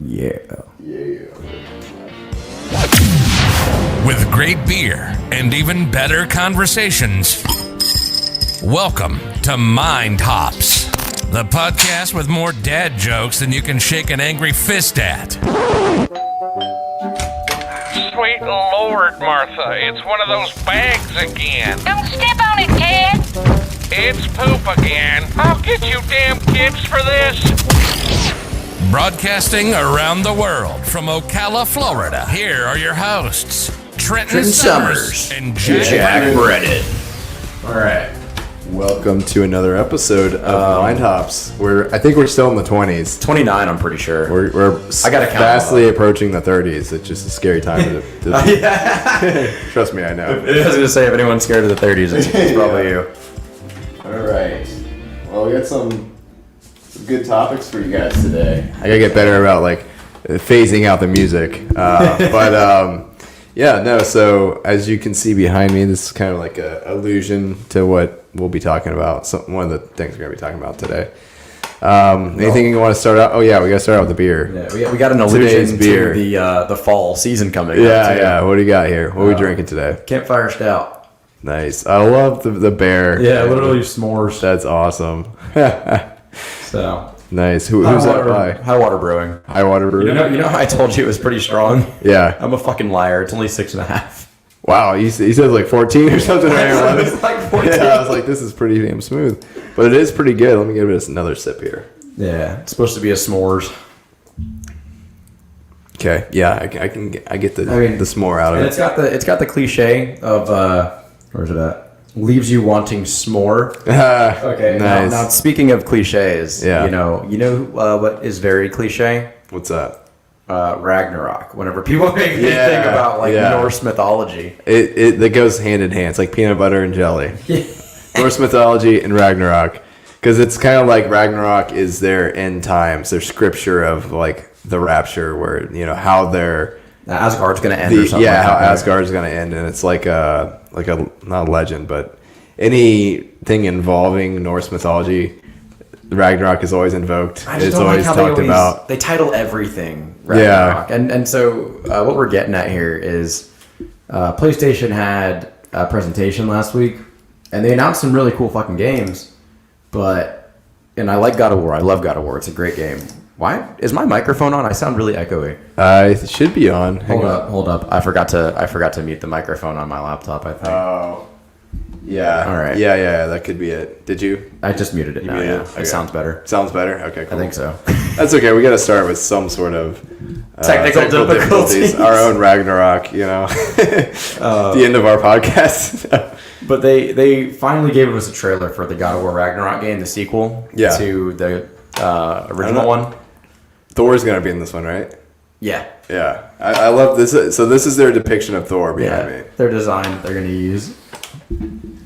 Yeah. With great beer and even better conversations. Welcome to Mind Hops, the podcast with more dad jokes than you can shake an angry fist at. Sweet Lord, Martha, it's one of those bags again. Don't step on it, Ted. It's poop again. I'll get you damn kids for this. Broadcasting around the world from Ocala, Florida, here are your hosts, Trenton Summers and Jack Brennan. All right. Welcome to another episode of Mind Hops. I think we're still in the 20s. 29, I'm pretty sure. We're I gotta count fastly approaching the 30s. It's just a scary time. Trust me, I know. I was going to say, if anyone's scared of the 30s, it's probably you. All right. Well, we got some good topics for you guys today. I gotta get better about phasing out the music. So as you can see behind me, this is kind of like a allusion to what we'll be talking about. One of the things we're going to be talking about today. Anything you want to start out? Oh yeah, we got to start out with the beer. Yeah, we got an allusion to the fall season coming up. Yeah. What do you got here? What are we drinking today? Campfire Stout. Nice. I love the bear. Yeah, literally s'mores. That's awesome. So nice. Who's that by? High Water Brewing. High Water Brewing. You know how I told you it was pretty strong? Yeah. I'm a fucking liar. It's only 6.5. Wow, he said like 14 or something. It's like 14. Yeah, I was like, this is pretty damn smooth. But it is pretty good. Let me give it another sip here. Yeah, it's supposed to be a s'mores. Okay, yeah, I get the s'more out of and it. It's got the cliche of where's it at? Leaves you wanting s'more. Okay, nice. Now speaking of cliches, yeah. you know what is very cliche? What's that? Ragnarok. Whenever people make me think about Norse mythology, it goes hand in hand. It's like peanut butter and jelly. Norse mythology and Ragnarok, because it's kind of like Ragnarok is their end times, their scripture of like the rapture, where how they're Asgard's gonna end. Or something how Asgard's gonna end, and it's like a not a legend, but anything involving Norse mythology. Ragnarok is always invoked. It's always talked about. They title everything Ragnarok. Yeah. And so what we're getting at here is PlayStation had a presentation last week, and they announced some really cool fucking games. And I like God of War. I love God of War. It's a great game. Why is my microphone on? I sound really echoey. It should be on. Hold up. I forgot to mute the microphone on my laptop, I think. Oh. Yeah. All right. Yeah, that could be it. Did you? I just muted it now. Yeah. Okay. It sounds better. Sounds better? Okay, cool. I think so. That's okay. We got to start with some sort of technical difficulties. Our own Ragnarok, the end of our podcast. But they finally gave us a trailer for the God of War Ragnarok game, the sequel to the original one. Thor's going to be in this one, right? Yeah. Yeah. I love this. So this is their depiction of Thor behind me. Their design they're going to use.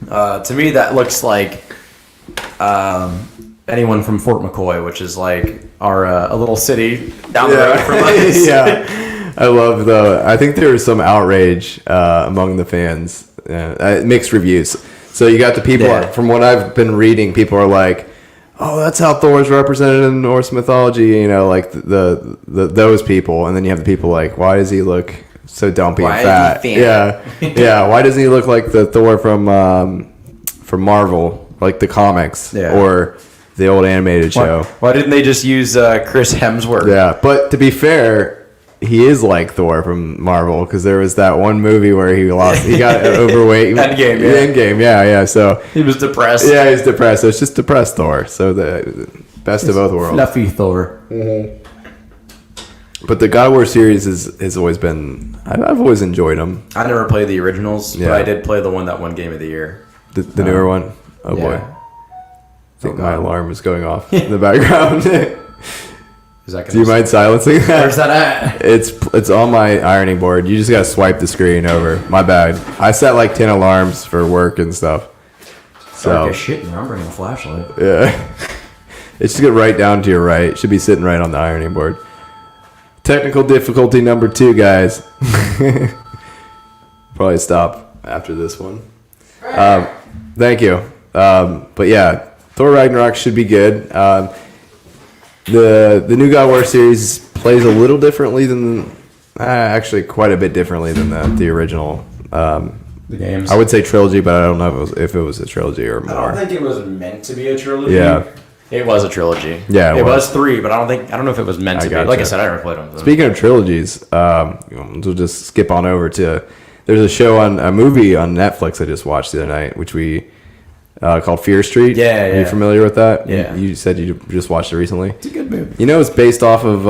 To me, that looks like anyone from Fort McCoy, which is like a little city down the road from us. Yeah, I love I think there was some outrage among the fans. Mixed reviews. So you got the people from what I've been reading. People are like, "Oh, that's how Thor's represented in Norse mythology." Like the those people, and then you have the people like, "Why does he look so dumpy and fat?" Yeah. Why doesn't he look like the Thor from Marvel, like the comics or the old animated show? Why didn't they just use Chris Hemsworth? Yeah, but to be fair, he is like Thor from Marvel, because there was that one movie where he got overweight. Endgame, yeah. So he was depressed. Yeah, he's depressed. So it's just depressed Thor. So the best of both worlds. Fluffy Thor. Mm-hmm. But the God of War series has always been. I've always enjoyed them. I never played the originals, but I did play the one that won Game of the Year. The newer one. Oh boy. I think my alarm is going off in the background. Do you mind silencing that? Where's that at? It's on my ironing board. You just gotta swipe the screen over. My bad. I set like 10 alarms for work and stuff. So okay, shit, I'm bringing a flashlight. Yeah. It should get right down to your right. It should be sitting right on the ironing board. Technical difficulty number 2, guys. Probably stop after this one. Thank you. But yeah, Thor Ragnarok should be good. The new God of War series plays a little differently than, actually quite a bit differently than the original. The games. I would say trilogy, but I don't know if it was a trilogy or more. I don't think it was meant to be a trilogy. Yeah. It was a trilogy. Yeah, it was 3, but I don't know if it was meant to be. Gotcha. Like I said, I never played them. So. Speaking of trilogies, we'll just skip on over to. There's a movie on Netflix I just watched the other night, which we called Fear Street. Yeah. Are you familiar with that? Yeah. You said you just watched it recently. It's a good movie. You know, it's based off of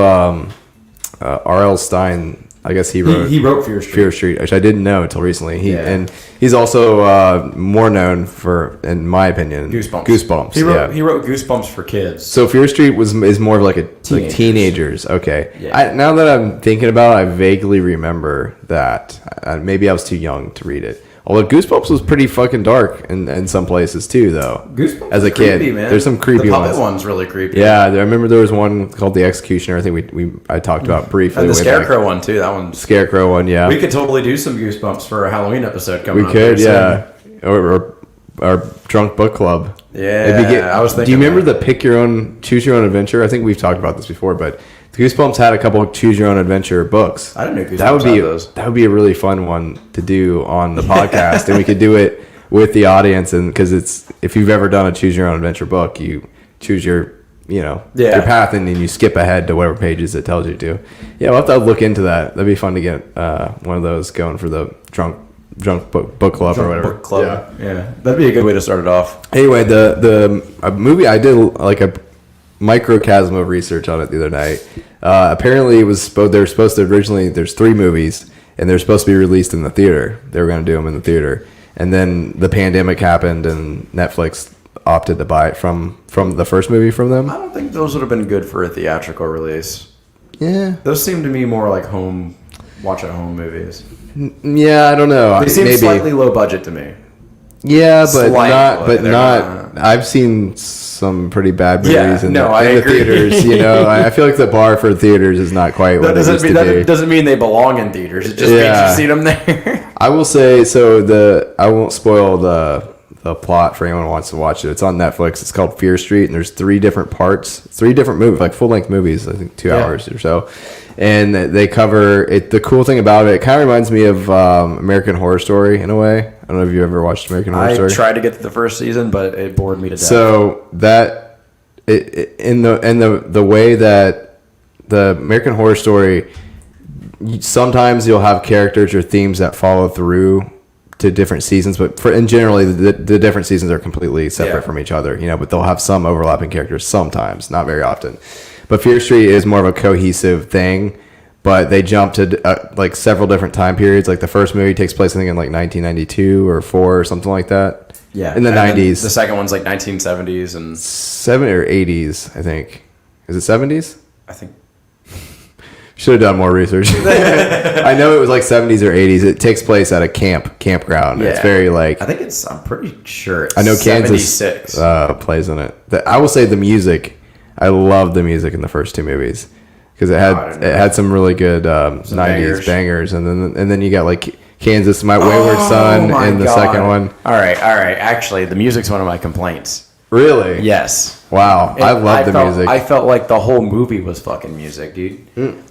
R.L. Stein. I guess he wrote Fear Street. Fear Street, which I didn't know until recently. And he's also more known for, in my opinion, Goosebumps. He wrote Goosebumps for kids. So Fear Street is more of like teenagers. Okay. Yeah. Now that I'm thinking about it, I vaguely remember that. Maybe I was too young to read it. Although Goosebumps was pretty fucking dark in some places too, though. Goosebumps as a kid, creepy, man. There's some creepy the puppet ones. one's really creepy. Yeah, I remember there was one called The Executioner. I think I talked about briefly. And the Scarecrow one too. That one's Scarecrow one. Yeah, we could totally do some Goosebumps for a Halloween episode coming up. We could, yeah, or our drunk book club. Yeah, I was thinking. Do you remember the choose your own adventure? I think we've talked about this before, but Goosebumps had a couple of choose your own adventure books. I didn't know Goosebumps had those. That would be a really fun one to do on the podcast, and we could do it with the audience. And because if you've ever done a choose your own adventure book, you choose your your path, and then you skip ahead to whatever pages it tells you to. Yeah, we'll have to look into that. That'd be fun to get one of those going for the drunk book club or whatever. Book club. Yeah, that'd be a good way to start it off. Anyway, the movie, I did like a microcosm of research on it the other night. Apparently, they were supposed to originally. There's 3 movies, and they're supposed to be released in the theater. They were going to do them in the theater, and then the pandemic happened, and Netflix opted to buy it from the first movie from them. I don't think those would have been good for a theatrical release. Yeah, those seem to me more like watch at home movies. Yeah, I don't know. They seem slightly low budget to me. Yeah, but not. I've seen some pretty bad movies in the theaters. I feel like the bar for theaters is not quite what it used to be. That doesn't mean they belong in theaters. It just means you see them there. I will say I won't spoil the plot for anyone who wants to watch it. It's on Netflix. It's called Fear Street, and there's 3 different parts, 3 different movies, like full-length movies, I think 2 hours or so. And they cover it. The cool thing about it kind of reminds me of American Horror Story in a way. I don't know if you ever watched American Horror Story. I tried to get to the first season, but it bored me to death. So in the way that the American Horror Story, sometimes you'll have characters or themes that follow through to different seasons, but generally the different seasons are completely separate from each other. But they'll have some overlapping characters sometimes, not very often. But Fear Street is more of a cohesive thing, but they jump to like several different time periods. Like the first movie takes place, I think, in like 1992 or 4 or something like that. Yeah, in the 90s. The second one's like 1970s and 70s or 80s, I think. Is it 70s? I think. Should have done more research. I know it was like 70s or 80s. It takes place at a campground. Yeah. It's very like. I'm pretty sure it's I know 76. Kansas plays in it. I will say the music. I love the music in the first 2 movies because it had some really good 90s bangers, and then you got like Kansas, My Wayward Son in the second one. All right. Actually, the music's one of my complaints. Really? Yes. Wow, I love the music. I felt like the whole movie was fucking music, dude.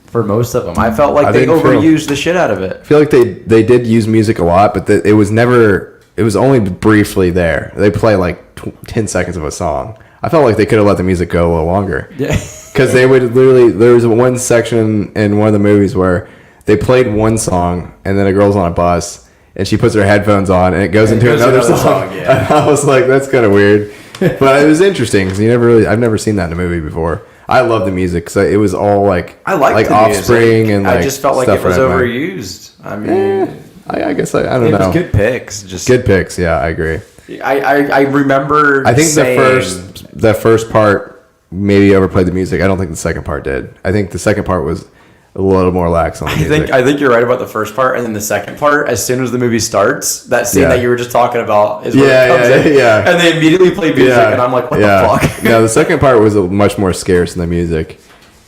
For most of them, I felt like they overused the shit out of it. I feel like they did use music a lot, but it was never. It was only briefly there. They play like 10 seconds of a song. I felt like they could have let the music go a little longer. Yeah. Because they would literally, there was one section in one of the movies where they played one song and then a girl's on a bus and she puts her headphones on and it goes into another song. Yeah. I was like, that's kind of weird. But it was interesting because I've never seen that in a movie before. I love the music because it was all like Offspring and like I just felt like it was overused. I mean, I guess I don't know. It was good picks. Good picks. Yeah, I agree. I remember. I think the first part maybe overplayed the music. I don't think the second part did. I think the second part was a little more lax on the music. I think you're right about the first part, and then the second part, as soon as the movie starts, that scene that you were just talking about is where it comes in. Yeah. And they immediately play music, and I'm like, what the fuck? No, the second part was much more scarce in the music,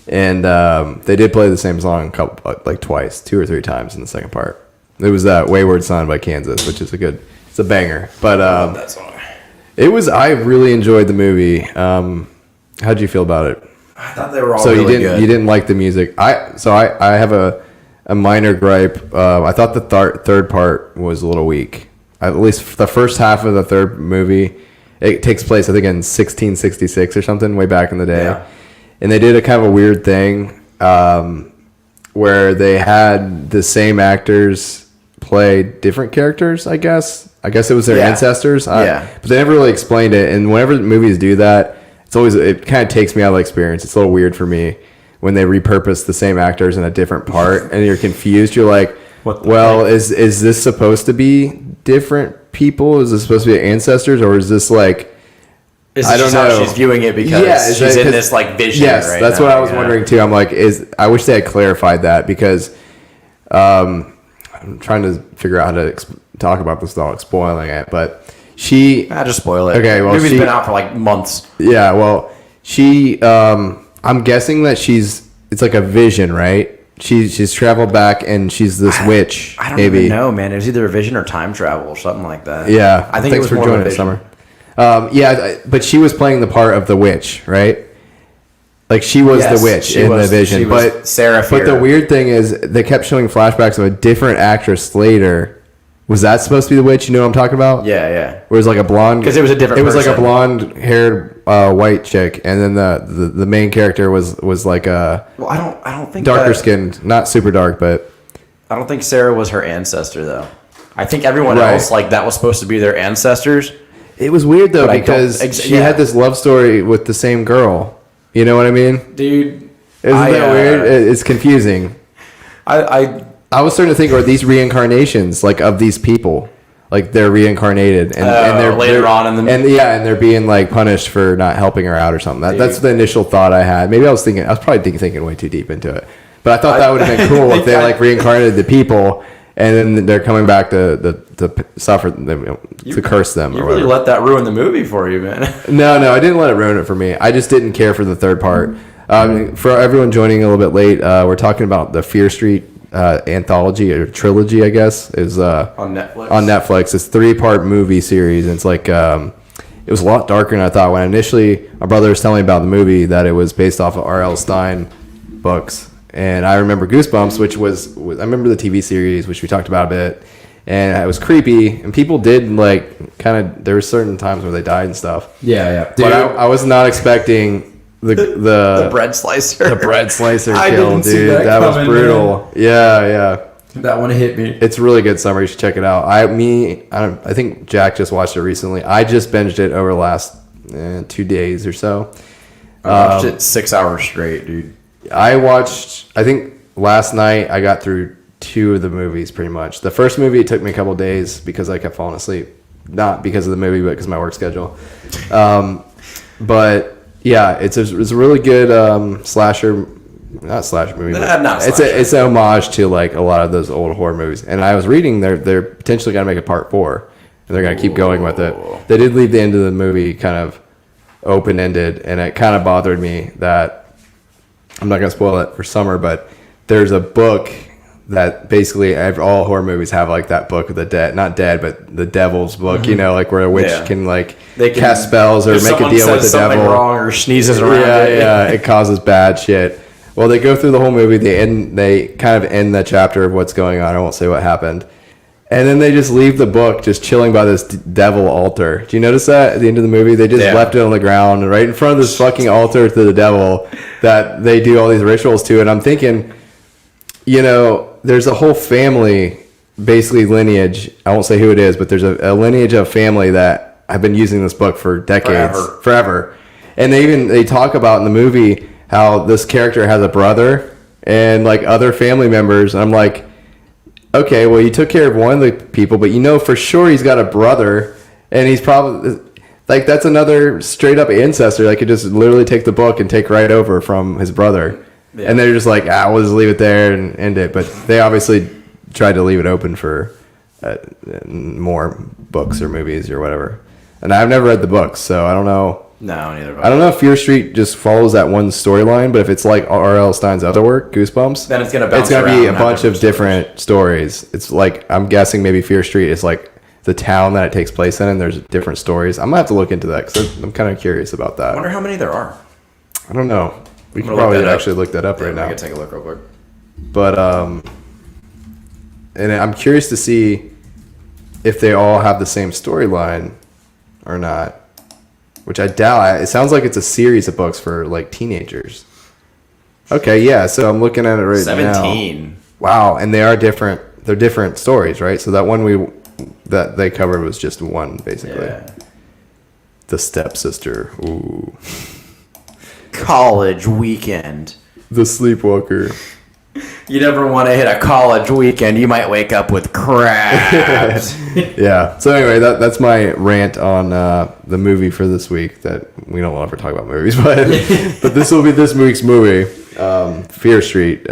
and they did play the same song twice, 2 or 3 times in the second part. It was that Wayward Son by Kansas, which is it's a banger. But I love that song. I really enjoyed the movie. How'd you feel about it? I thought they were all So really you good. didn't like the music. I have a minor gripe. I thought the third part was a little weak. At least the first half of the third movie, it takes place I think in 1666 or something, way back in the day. Yeah. And they did a kind of a weird thing where they had the same actors play different characters, I guess. I guess it was their ancestors. But they never really explained it. And whenever movies do that, it kind of takes me out of the experience. It's a little weird for me when they repurpose the same actors in a different part and you're confused. You're like, is this supposed to be different people? Is this supposed to be ancestors? Or is this like... I don't know. How she's viewing it because she's in this like vision. Yes, right that's now, what I was wondering too. I'm like, I wish they had clarified that because I'm trying to figure out how to talk about this without spoiling it. But I just spoil it. Okay, well, the movie's been out for like months. Yeah, well, I'm guessing that it's like a vision, right? She's traveled back and she's this witch. I don't even know, man. It was either a vision or time travel or something like that. Yeah, I think it was more of a vision. Summer. But she was playing the part of the witch, right? Like she was the witch in the vision. But Sarah. But the weird thing is, they kept showing flashbacks of a different actress later. Was that supposed to be the witch? You know what I'm talking about? Yeah, yeah. Where it was like a blonde. Because it was a different. It was like a blonde-haired white chick, and then the main character was like a. Well, I don't think darker skinned, not super dark, but. I don't think Sarah was her ancestor though. I think everyone else that was supposed to be their ancestors. It was weird though because she had this love story with the same girl. You know what I mean, dude? Isn't that weird? It's confusing. I was starting to think, are these reincarnations like of these people? Like they're reincarnated and they're later on in the and they're being like punished for not helping her out or something. That's the initial thought I had. Maybe I was probably thinking way too deep into it. But I thought that would have been cool if they like reincarnated the people and then they're coming back to suffer, to curse them. You really let that ruin the movie for you, man. No, I didn't let it ruin it for me. I just didn't care for the third part. For everyone joining a little bit late, we're talking about the Fear Street anthology or trilogy, I guess, is on Netflix. On Netflix, it's 3-part movie series. And it's like it was a lot darker than I thought. When initially my brother was telling me about the movie that it was based off of R.L. Stein books. And I remember Goosebumps, which was I remember the TV series, which we talked about a bit, and it was creepy. And people did like kind of. There were certain times where they died and stuff. Yeah. Dude, but I was not expecting the bread slicer. The bread slicer I kill, didn't dude. see That was brutal. Man. Yeah. That one hit me. It's really good summer. You should check it out. I think Jack just watched it recently. I just binged it over the last 2 days or so. I watched it 6 hours straight, dude. I think last night I got through 2 of the movies pretty much. The first movie, it took me a couple days because I kept falling asleep. Not because of the movie, but because of my work schedule. But yeah, it's a really good slasher, not slasher movie. It's an homage to like a lot of those old horror movies. And I was reading they're potentially going to make a part 4, and they're going to keep going with it. They did leave the end of the movie kind of open ended, and it kind of bothered me that. I'm not going to spoil it for summer, but there's a book that basically all horror movies have like that book of the dead, not dead, but the devil's book, you know, like where a witch can cast spells or make a deal with the devil. Wrong or sneezes around. Yeah, it causes bad shit. Well, they go through the whole movie. They kind of end the chapter of what's going on. I won't say what happened. And then they just leave the book just chilling by this devil altar. Do you notice that at the end of the movie? They just left it on the ground right in front of this fucking altar to the devil that they do all these rituals to. And I'm thinking, you know, there's a whole family, basically lineage. I won't say who it is, but there's a lineage of family that have been using this book for decades. Forever. And they talk about in the movie how this character has a brother and like other family members. And I'm like, okay, well, you took care of one of the people, but you know for sure he's got a brother, and he's probably like that's another straight up ancestor. Like, could just literally take the book and take right over from his brother, and they're just like, we'll just leave it there and end it. But they obviously tried to leave it open for more books or movies or whatever. And I've never read the books, so I don't know. No, neither. I don't know if Fear Street just follows that one storyline, but if it's like R.L. Stein's other work, Goosebumps, then it's gonna be a bunch of different stories. It's like, I'm guessing maybe Fear Street is like the town that it takes place in, and there's different stories. I'm gonna have to look into that because I'm kind of curious about that. I wonder how many there are. I don't know. We can probably actually look that up right now. I can take a look real quick. But and I'm curious to see if they all have the same storyline or not, which I doubt. It sounds like it's a series of books for like teenagers. Okay, yeah. So I'm looking at it right 17. now. Wow, and they are different. They're different stories, right? So that one that they covered was just one, basically. Yeah. The Stepsister. Ooh. College weekend. The Sleepwalker. You never want to hit a college weekend. You might wake up with crabs. Yeah. So anyway, that's my rant on the movie for this week. That we don't ever talk about movies, but this will be this week's movie, Fear Street.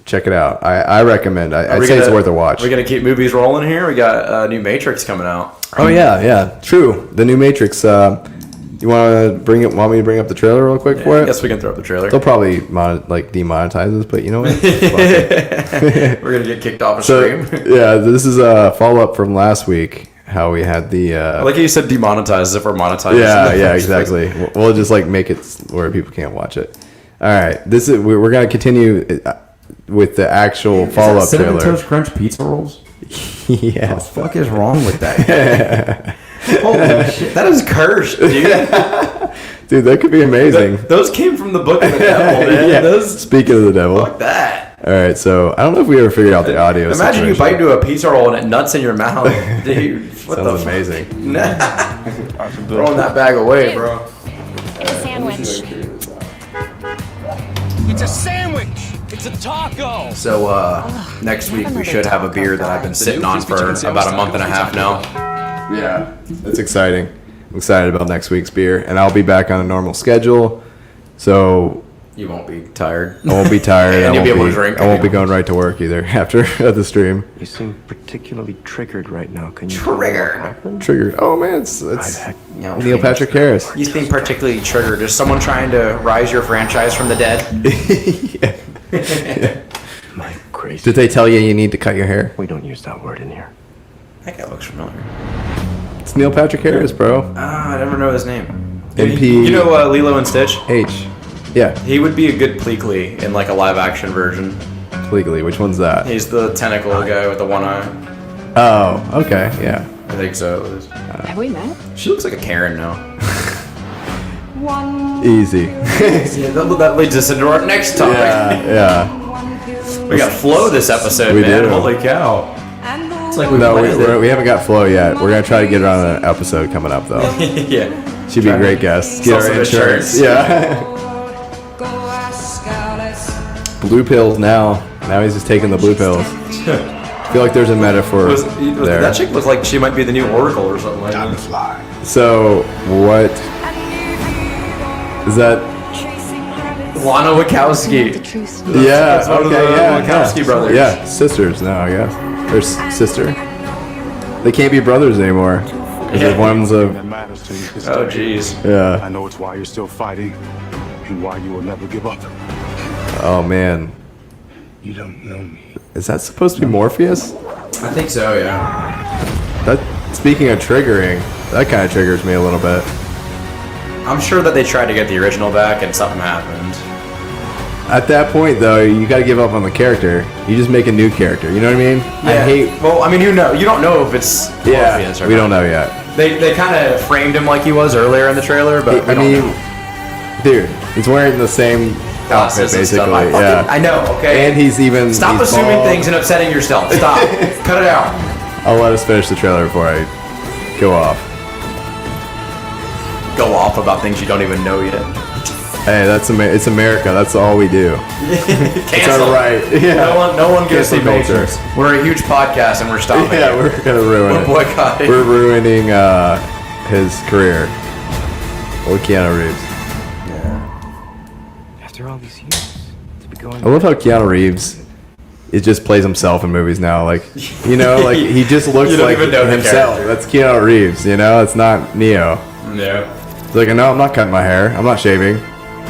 Check it out. I recommend. I'd say it's worth a watch. We're gonna keep movies rolling here. We got a new Matrix coming out. Oh yeah, true. The new Matrix. You want me to bring up the trailer real quick for it? I guess we can throw up the trailer. They'll probably demonetize us, but you know what? We're gonna get kicked off a stream. Yeah, this is a follow up from last week. How we had the. I like how you said demonetize as if we're monetized. Yeah, exactly. We'll just like make it where people can't watch it. All right, we're gonna continue with the actual follow up trailer. Cinnamon Toast Crunch pizza rolls. Yes. What the fuck is wrong with that? Holy shit, that is cursed, dude. Dude, that could be amazing. Those came from the Book of the Devil, man. Yeah. Speaking of the devil. Fuck that. All right, so I don't know if we ever figured out the audio. Imagine you bite into a pizza roll and it nuts in your mouth, dude. What Sounds amazing. Nah. Throwing that bag away, bro. Sandwich. It's a sandwich. It's a taco. So next week we should have a beer that I've been sitting on for about a month and a half now. Yeah, that's exciting. I'm excited about next week's beer, and I'll be back on a normal schedule, so You won't be tired. I won't be tired. And you'll be able to drink. I won't be going right to work either after the stream. You seem particularly triggered right now. Can you Triggered. Triggered. Oh man, it's Neil Patrick Harris. You seem particularly triggered. Is someone trying to rise your franchise from the dead? Yeah. My crazy. Did they tell you need to cut your hair? We don't use that word in here. That guy looks familiar. It's Neil Patrick Harris, bro. I never know his name. NP. You know Lilo and Stitch? H. Yeah. He would be a good Pleakley in like a live action version. Legally, which one's that? He's the tentacle guy with the one eye. Oh, okay, yeah. I think so. Have we met? She looks like a Karen now. Easy. Yeah, that leads us into our next topic. Yeah. We got flow this episode, We man. do. Holy cow. It's like we No, planned it. we haven't got Flo yet. We're gonna try to get her on an episode coming up, though. Yeah. She'd be a great guest. Sell Get her some insurance. insurance. Yeah. Blue pills now. Now he's just taking the blue pills. I feel like there's a metaphor there. That chick looks like she might be the new Oracle or something like that. So what is that? Lana Wachowski. Yeah. That's one of the Wachowski brothers. Yeah, sisters now, I guess. Or sister. They can't be brothers anymore. Because one's That a. matters to you. This Oh, day. jeez. Yeah. I know it's why you're still fighting and why you will never give up. Oh man. You don't know me. Is that supposed to be Morpheus? I think so, yeah. That. Speaking of triggering, that kind of triggers me a little bit. I'm sure that they tried to get the original back and something happened. At that point, though, you got to give up on the character. You just make a new character. You know what I mean? I hate. Well, I mean, you don't know if it's Morpheus or we not. don't know yet. They kind of framed him like he was earlier in the trailer, but I mean, dude, he's wearing the same outfit glasses and basically. stuff. Yeah, I know. Okay. and he's Stop he's assuming bald. things and upsetting yourself. Stop. Cut it out. I'll let us finish the trailer before I go off. Go off about things you don't even know yet. Hey, it's America. That's all we do. It's Cancel. all right. Yeah. No one gives Cancel the culture. Matrix. We're a huge podcast and we're stopping. Yeah, we're gonna ruin We're it. boycotting. We're ruining his career. Or Keanu Reeves. After all these years, to be going. I love how Keanu Reeves, it just plays himself in movies now. Like, you know, like he just looks You don't like even know the himself. character. That's Keanu Reeves. You know, it's not Neo. Yeah. He's like, no, I'm not cutting my hair. I'm not shaving.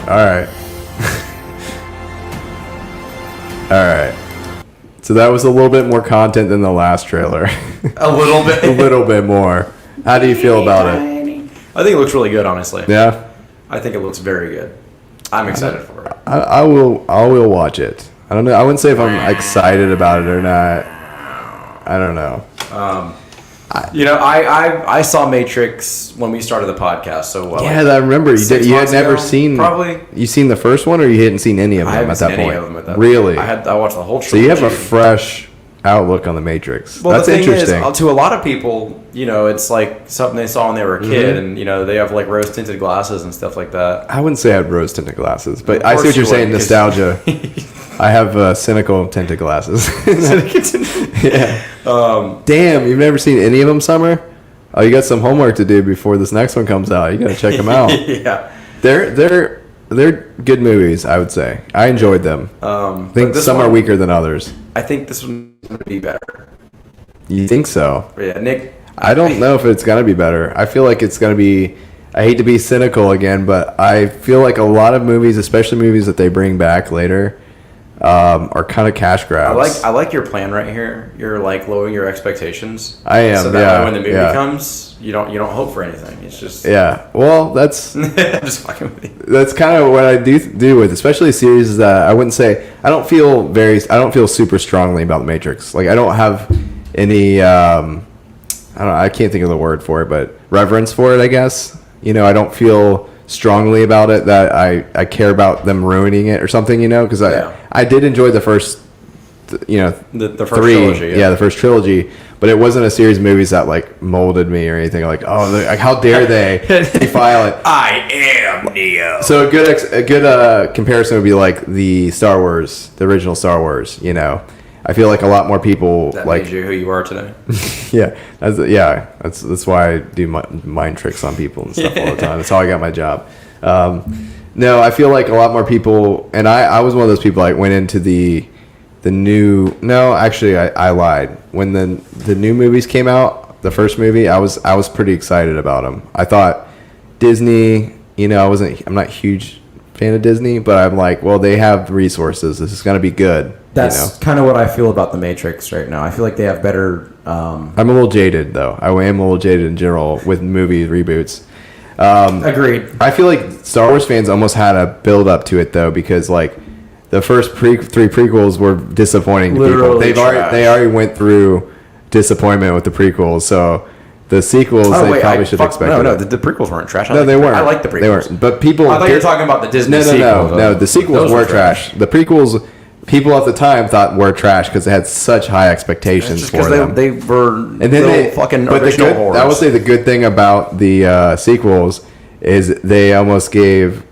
All right. All right. So that was a little bit more content than the last trailer. A little bit. A little bit more. How do you feel about it? I think it looks really good, honestly. Yeah. I think it looks very good. I'm excited for it. I will watch it. I don't know. I wouldn't say if I'm excited about it or not. I don't know. I saw Matrix when we started the podcast. So I remember you did. You had never seen probably. You seen the first one, or you hadn't seen any of them at that point. Really? I watched the whole trilogy. So you have a fresh outlook on the Matrix. Well, that's the thing interesting. is, to a lot of people, it's like something they saw when they were a kid, and they have like rose tinted glasses and stuff like that. I wouldn't say I have rose tinted glasses, but Of I see course what you're you saying. would, Nostalgia. I have cynical tinted glasses. Yeah. Damn, you've never seen any of them, Summer? Oh, you got some homework to do before this next one comes out. You got to check them out. Yeah. They're good movies, I would say. I enjoyed them. I think some are weaker than others. I think this one's going to be better. You think so? Yeah, Nick. I don't know if it's going to be better. I feel like it's going to be... I hate to be cynical again, but I feel like a lot of movies, especially movies that they bring back later, are kind of cash grabs. I like your plan right here. You're like lowering your expectations. I am. So that way when the movie comes, you don't hope for anything. It's just Well, that's I'm just fucking with you. That's kind of what I do with, especially series that I wouldn't say I don't feel super strongly about the Matrix. Like I don't have any I can't think of the word for it, but reverence for it, I guess. I don't feel strongly about it that I care about them ruining it or something, because I did enjoy the first the first three trilogy, the first trilogy, but it wasn't a series of movies that like molded me or anything. Like how dare they defile it. I am Neo. So a good comparison would be like the Star Wars, the original Star Wars. I feel like a lot more people That like made you who you are today. That's why I do mind tricks on people and stuff all the time. That's how I got my job. No, I feel like a lot more people, and I was one of those people. I went into the new. No, actually, I lied. When the new movies came out, the first movie, I was pretty excited about them. I thought Disney. I'm not a huge fan of Disney, but I'm like, well, they have resources. This is going to be good. That's kind of what I feel about the Matrix right now. I feel like they have better. I'm a little jaded though. I am a little jaded in general with movie reboots. Agreed. I feel like Star Wars fans almost had a build up to it though, because like the first three prequels were disappointing to people. They already went through disappointment with the prequels, so the sequels probably should expect. No, the prequels weren't trash. They weren't. I like the prequels. They weren't. But people. I thought you were talking about the Disney sequels. No. The sequels were trash. The prequels, people at the time thought were trash because they had such high expectations for them. They were and then fucking original horrors. I would say the good thing about the sequels is they almost gave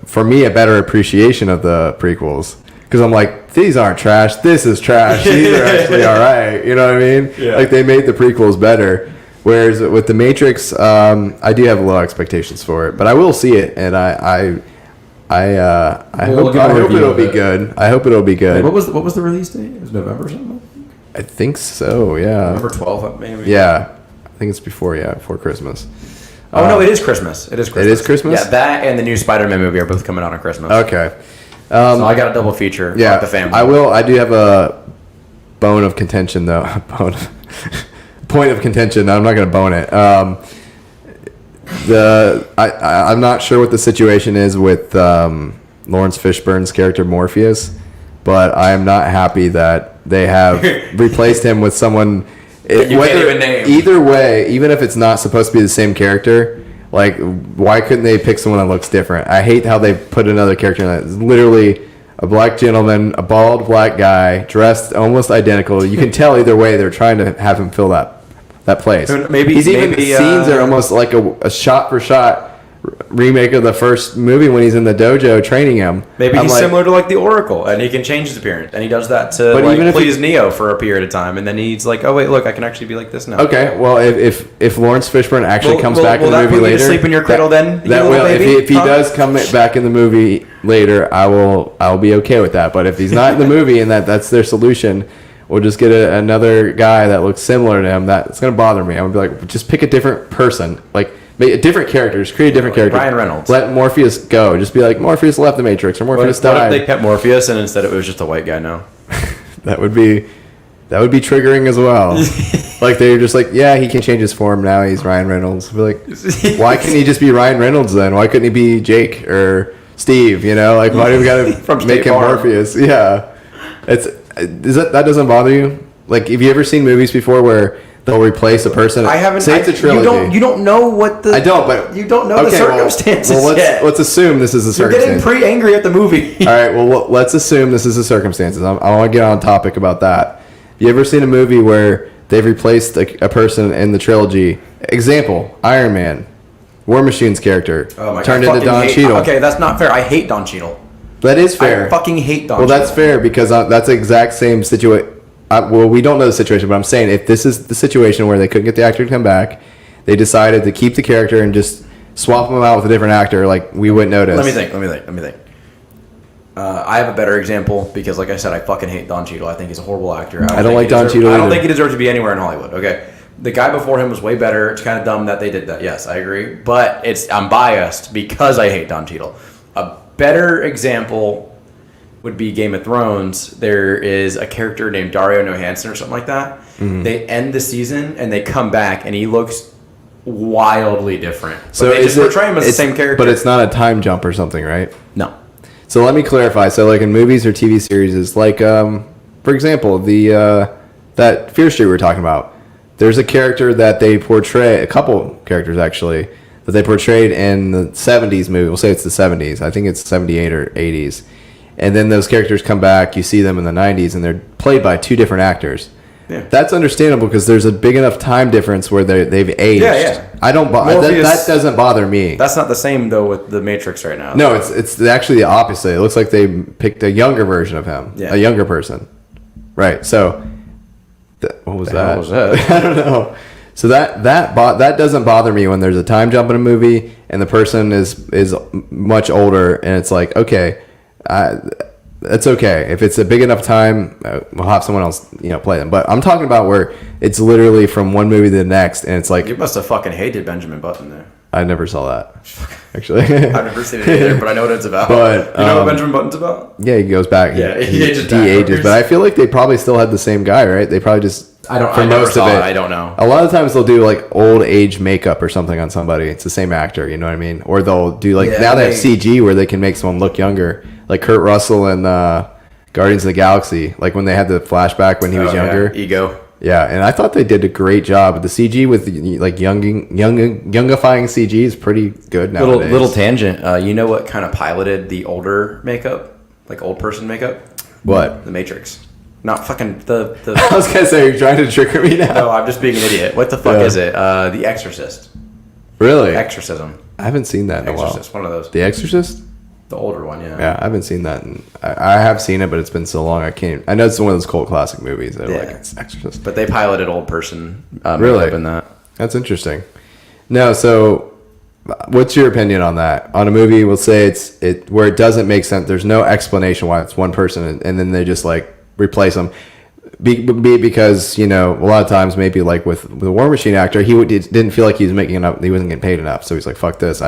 for me a better appreciation of the prequels, because I'm like, these aren't trash, this is trash, these are actually all right, you know what I mean? Yeah. Like they made the prequels better, whereas with the Matrix, I do have low expectations for it, but I will see it, and I hope it'll be good. I hope it'll be good. What was the release date? It was November or something? I think so, yeah. November 12th, maybe. Yeah, I think it's before Christmas. Oh no, it is Christmas. It is Christmas. Yeah, that and the new Spider-Man movie are both coming out on Christmas. Okay. So I got a double feature. Yeah, like the family. I do have a bone of contention though. Point of contention. I'm not going to bone it. I'm not sure what the situation is with Lawrence Fishburne's character Morpheus, but I am not happy that they have replaced him with someone. You can't even name. Either way, even if it's not supposed to be the same character, like, why couldn't they pick someone that looks different? I hate how they put another character in that. It's literally a black gentleman, a bald black guy, dressed almost identical. You can tell either way they're trying to have him fill that place. Maybe scenes are almost like a shot-for-shot remake of the first movie when he's in the dojo training him. Maybe he's similar to like the Oracle, and he can change his appearance, and he does that to please Neo for a period of time, and then he's like, oh wait, look, I can actually be like this now. Okay, well, if Lawrence Fishburne actually comes back in the movie later, sleep in your cradle then? If he does come back in the movie later, I'll be okay with that. But if he's not in the movie and that's their solution, we'll just get another guy that looks similar to him. That's gonna bother me. I'm gonna be like, just pick a different person, like. A different character. Just create a different character. Ryan Reynolds. Let Morpheus go. Just be like, Morpheus left the Matrix, or Morpheus died. What if they kept Morpheus and instead it was just a white guy now? That would be That would be triggering as well. Like they're just like, yeah, he can change his form now. He's Ryan Reynolds. We're like, why couldn't he just be Ryan Reynolds then? Why couldn't he be Jake or Steve? You know, like why do we gotta make him Morpheus? Yeah, that doesn't bother you? Like, have you ever seen movies before where they'll replace a person? I haven't. Say it's a trilogy. You don't know what the. I don't, but you don't know the circumstances. Well, yet. let's assume this is the You're circumstance. getting pretty angry at the movie. All right. Well, let's assume this is the circumstances. I want to get on topic about that. You ever seen a movie where they've replaced a person in the trilogy? Example: Iron Man, War Machine's character turned into Don Cheadle. Okay, that's not fair. I hate Don Cheadle. That is fair. I fucking hate Don Cheadle. Well, that's fair because that's the exact same situation. Well, we don't know the situation, but I'm saying if this is the situation where they couldn't get the actor to come back, they decided to keep the character and just swap him out with a different actor, like we wouldn't notice. Let me think. I have a better example because, like I said, I fucking hate Don Cheadle. I think he's a horrible actor. I don't like Don Cheadle I don't either. think he deserves to be anywhere in Hollywood. Okay, the guy before him was way better. It's kind of dumb that they did that. Yes, I agree, but I'm biased because I hate Don Cheadle. A better example would be Game of Thrones. There is a character named Dario Johansen or something like that. Mm-hmm. They end the season and they come back and he looks wildly different. But so they just portray him as the same character. But it's not a time jump or something, right? No. So let me clarify. So like in movies or TV series, like for example, that Fear Street we were talking about. There's a character that they portray, a couple characters actually, that they portrayed in the 70s movie. We'll say it's the 70s. I think it's 78 or 80s. And then those characters come back, you see them in the 90s, and they're played by two different actors. Yeah. That's understandable because there's a big enough time difference where they've aged. Yeah. I don't. That doesn't bother me. That's not the same though with the Matrix right now. No, it's actually the opposite. It looks like they picked a younger version of him, a younger person. Right. So, what was that? I don't know. So that doesn't bother me when there's a time jump in a movie and the person is much older, and it's like, okay, that's okay. If it's a big enough time, we'll have someone else, play them. But I'm talking about where it's literally from one movie to the next, and it's like, you must have fucking hated Benjamin Button there. I never saw that, actually. I've never seen it either, but I know what it's about. But you know what Benjamin Button's about? Yeah, he goes back. Yeah, he ages. But I feel like they probably still had the same guy, right? They probably just I don't know. A lot of times they'll do like old age makeup or something on somebody. It's the same actor, you know what I mean? Or they'll do like now they have CG where they can make someone look younger, like Kurt Russell and Guardians of the Galaxy, like when they had the flashback when he was younger. Yeah. Ego. Yeah, and I thought they did a great job. The CG with like youngifying CG is pretty good nowadays. Little tangent. You know what kind of piloted the older makeup, like old person makeup? What? The Matrix. Not fucking the. I was gonna say, you're trying to trigger me now. No, I'm just being an idiot. What the fuck is it? The Exorcist. Really? Exorcism. I haven't seen that in a while. Exorcist, one of those. The Exorcist? The older one, yeah. Yeah, I haven't seen that. I have seen it, but it's been so long I can't. I know it's one of those cult classic movies. That like it's Exorcist. But they piloted old person really in that. That's interesting. No, so what's your opinion on that? On a movie, we'll say it's where it doesn't make sense. There's no explanation why it's one person, and then they just like replace them. Be because a lot of times maybe like with the War Machine actor, he didn't feel like he was making enough. He wasn't getting paid enough, so he's like, "Fuck this."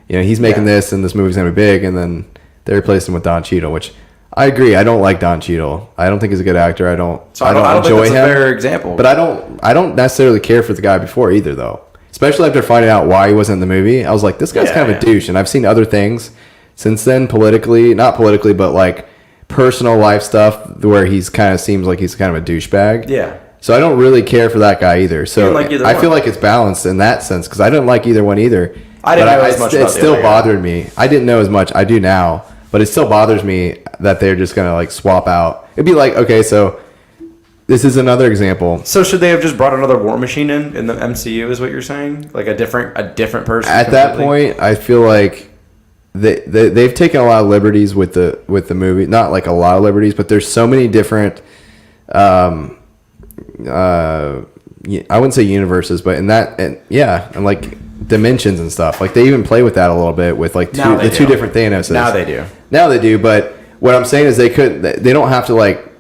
He's making this, and this movie's gonna be big, and then they replaced him with Don Cheadle, which I agree. I don't like Don Cheadle. I don't think he's a good actor. I don't enjoy him. That's a fair example. But I don't necessarily care for the guy before either, though. Especially after finding out why he wasn't in the movie, I was like, this guy's kind of a douche. And I've seen other things since then, not politically, but like personal life stuff where he's kind of seems like he's kind of a douchebag. Yeah. So I don't really care for that guy either. So I feel like it's balanced in that sense because I didn't like either one either. I didn't know as much about it still bothered me. I didn't know as much. I do now, but it still bothers me that they're just gonna like swap out. It'd be like, okay, so this is another example. So should they have just brought another War Machine in the MCU? Is what you're saying? Like a different person? At that point, I feel like they've taken a lot of liberties with the movie. Not like a lot of liberties, but there's so many different. I wouldn't say universes, but in that, and like dimensions and stuff. Like they even play with that a little bit with like two different Thanoses. Now they do. But what I'm saying is they don't have to like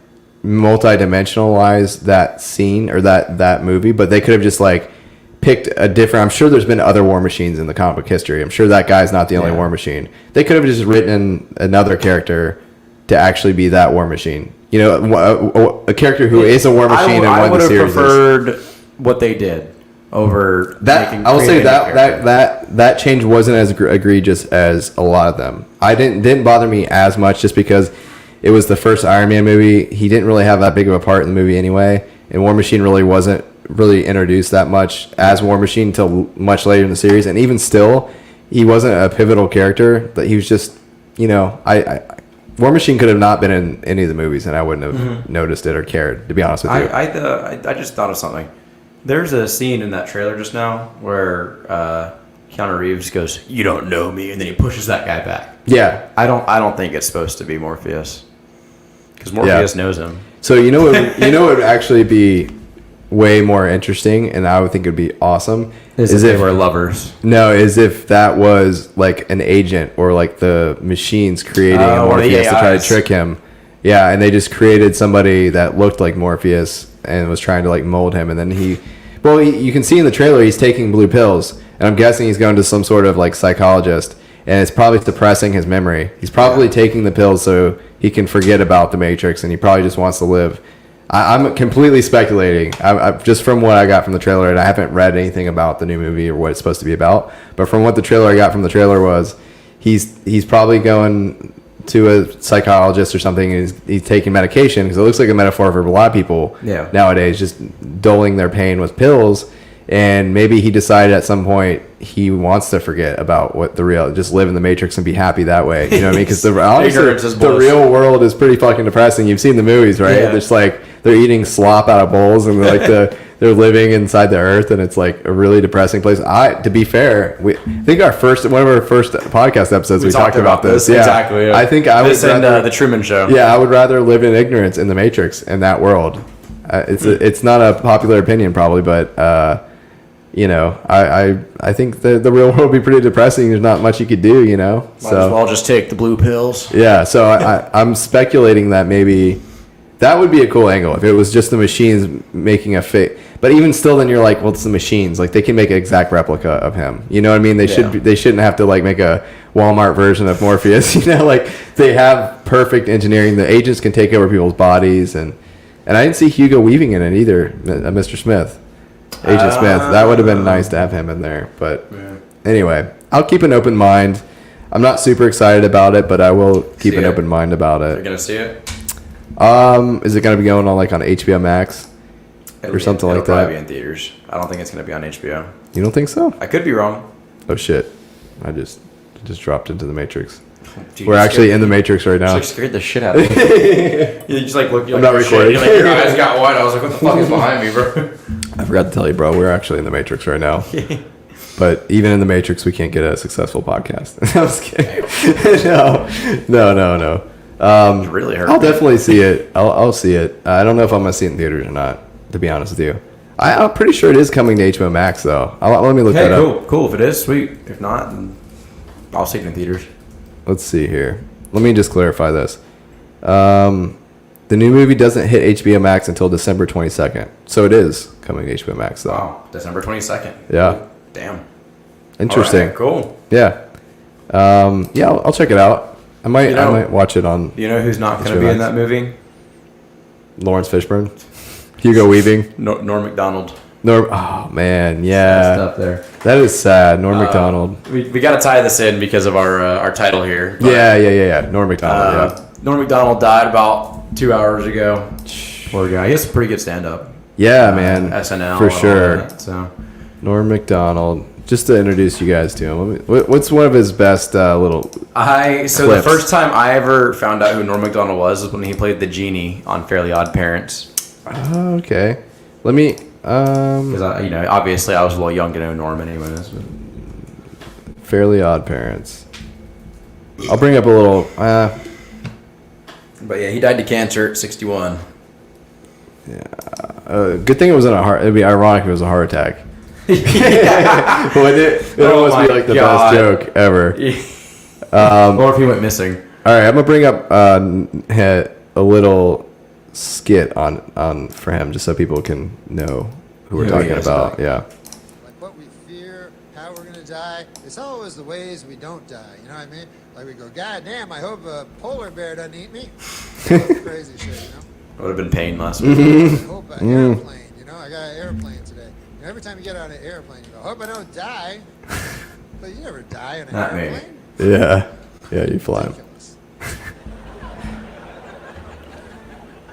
multi-dimensionalize that scene or that movie, but they could have just like picked a different. I'm sure there's been other War Machines in the comic book history. I'm sure that guy's not the only War Machine. They could have just written another character to actually be that War Machine. You know, a character who is a War Machine and I one would of the have series. preferred what they did over I will say that change wasn't as egregious as a lot of them. Didn't bother me as much just because it was the first Iron Man movie. He didn't really have that big of a part in the movie anyway, and War Machine really wasn't really introduced that much as War Machine until much later in the series. And even still, he wasn't a pivotal character. That he was just, you know, War Machine could have not been in any of the movies, and I wouldn't have noticed it or cared, to be honest with you. I just thought of something. There's a scene in that trailer just now where Keanu Reeves goes, "You don't know me," and then he pushes that guy back. Yeah. I don't think it's supposed to be Morpheus, because Morpheus knows him. So you know what would actually be way more interesting, and I would think it would be awesome. Is if they were lovers. No, is if that was like an agent or like the machines creating a Morpheus to try to trick him. Yeah, and they just created somebody that looked like Morpheus and was trying to like mold him, and then you can see in the trailer he's taking blue pills, and I'm guessing he's going to some sort of like psychologist, and it's probably suppressing his memory. He's probably taking the pills so he can forget about the Matrix, and he probably just wants to live. I'm completely speculating. I just from what I got from the trailer, and I haven't read anything about the new movie or what it's supposed to be about. But from what the trailer I got from the trailer was, he's probably going to a psychologist or something, and he's taking medication, because it looks like a metaphor for a lot of people nowadays, just dulling their pain with pills. And maybe he decided at some point he wants to forget about what just live in the Matrix and be happy that way. You know what I mean? Because the real world is pretty fucking depressing. You've seen the movies, right? Yeah. It's like they're eating slop out of bowls, and they're living inside the earth, and it's like a really depressing place. To be fair, I think one of our first podcast episodes we talked about this. Yeah, exactly. Yeah. I think I would rather the Truman Show. Yeah, I would rather live in ignorance in the Matrix in that world. It's not a popular opinion probably, but you know, I think the real world would be pretty depressing. There's not much you could do, you know. Might as well just take the blue pills. Yeah, so I'm speculating that maybe that would be a cool angle if it was just the machines making a fake. But even still, then you're like, well, it's the machines. Like, they can make an exact replica of him. You know what I mean? They shouldn't have to like make a Walmart version of Morpheus. You know, like they have perfect engineering. The agents can take over people's bodies, and I didn't see Hugo Weaving in it either, Mr. Smith. Agent Smith. That would have been nice to have him in there. But anyway, I'll keep an open mind. I'm not super excited about it, but I will keep an open mind about it. You're going to see it? Is it going to be going on like on HBO Max or something like that? It'll probably be in theaters. I don't think it's going to be on HBO. You don't think so? I could be wrong. Oh shit! I just dropped into the Matrix. Dude, we're actually in the Matrix right now. You scared the shit out of me. You just like look. I'm not recording. You're like, your eyes got wide. I was like, what the fuck is behind me, bro? I forgot to tell you, bro. We're actually in the Matrix right now. But even in the Matrix, we can't get a successful podcast. I was kidding. No. It really hurt. I'll definitely see it. I'll see it. I don't know if I'm gonna see it in theaters or not, to be honest with you. I'm pretty sure it is coming to HBO Max though. Let me look that up. Cool. If it is, sweet. If not, then I'll see it in theaters. Let's see here. Let me just clarify this. The new movie doesn't hit HBO Max until December 22nd, so it is coming to HBO Max though. Wow, December 22nd. Yeah. Damn. Interesting. Right, cool. Yeah. I'll check it out. I might watch it on. You know who's not going to be in that movie? Lawrence Fishburne, Hugo Weaving, Norm Macdonald. Oh man, yeah. Up there. That is sad. Norm Macdonald. We got to tie this in because of our title here. But, Yeah. Norm Macdonald. Norm Macdonald died about 2 hours ago. Poor guy. He has a pretty good stand-up. Yeah, man. SNL for sure. That, so. Norm Macdonald. Just to introduce you guys to him, what's one of his best little? clips? The first time I ever found out who Norm Macdonald was when he played the genie on Fairly Odd Parents. Oh, okay. Let me. Because obviously I was a little young to know Norm anyways. Fairly Odd Parents. I'll bring up a little. But yeah, he died to cancer at 61. Yeah. Good thing it wasn't a heart. It'd be ironic if it was a heart attack. Wouldn't it? It almost be like the best joke ever. Or if he went missing. All right, I'm gonna bring up a little skit on for him, just so people can know who we're talking about. Yeah. Like what we fear, how we're gonna die. It's always the ways we don't die. You know what I mean? Like we go, God damn, I hope a polar bear doesn't eat me. Crazy shit, you know? Would have been pain last week. I hope an airplane, you know? I got an airplane today. You know, every time you get on an airplane, you go, hope I don't die. But you never die on an Not me. airplane. Yeah. Yeah, you fly. Ridiculous.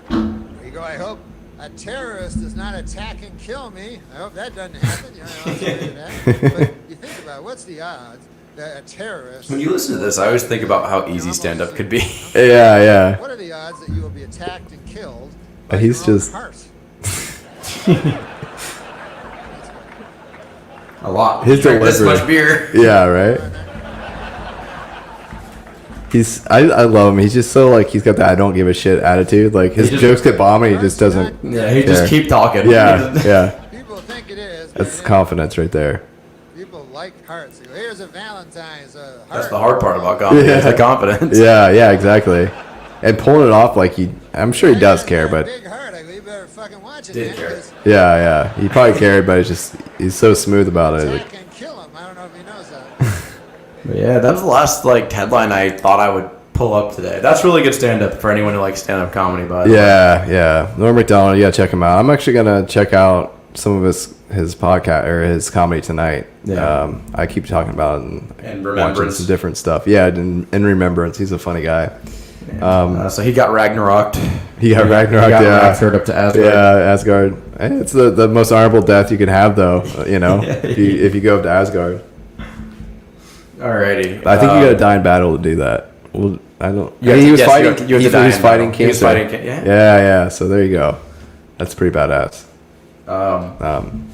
You go, I hope a terrorist does not attack and kill me. I hope that doesn't happen. You know, I was afraid of that. But you think about it, what's the odds that a terrorist... When you listen to this, I always think about how easy stand-up could be. Yeah. What are the odds that you will be attacked and killed by He's your own just- heart? A lot. His Drink this delivery. much beer. Yeah, right? I love him. He's just so, like, he's got that I don't give a shit attitude. Like, his just- jokes get bomb and he just doesn't. Yeah, he just care. keep talking. Yeah. People think it is. That's but confidence right there. people like hearts. They go, here's a Valentine's heart. That's the hard part about comedy. Yeah. Is the confidence. Yeah, exactly. And pulling it off like I'm sure he does care, but Big heart. I go, you better fucking watch it, Did man. care. 'Cause yeah. He probably cared, but he's so smooth about it. Like, attack and kill him. I don't know if he knows that. But yeah, that was the last headline I thought I would pull up today. That's really good stand-up for anyone who likes stand-up comedy. By the way. yeah. Norton McDonald, you gotta check him out. I'm actually gonna check out some of his podcast or his comedy tonight. Yeah. I keep talking about it and watching Remembrance. some different stuff. Yeah, in Remembrance, he's a funny guy. So he got Ragnaroked. He got Ragnarok, He got yeah. Raptured up to Asgard. Yeah, Asgard. Hey, it's the most honorable death you can have, though. You know, if you go up to Asgard. Alrighty. I think you got to die in battle to do that. Well, I don't. You have he to- was yes, fighting. you have to He die was in fighting battle. He was cancer. fighting Yeah. So there you go. That's pretty badass. All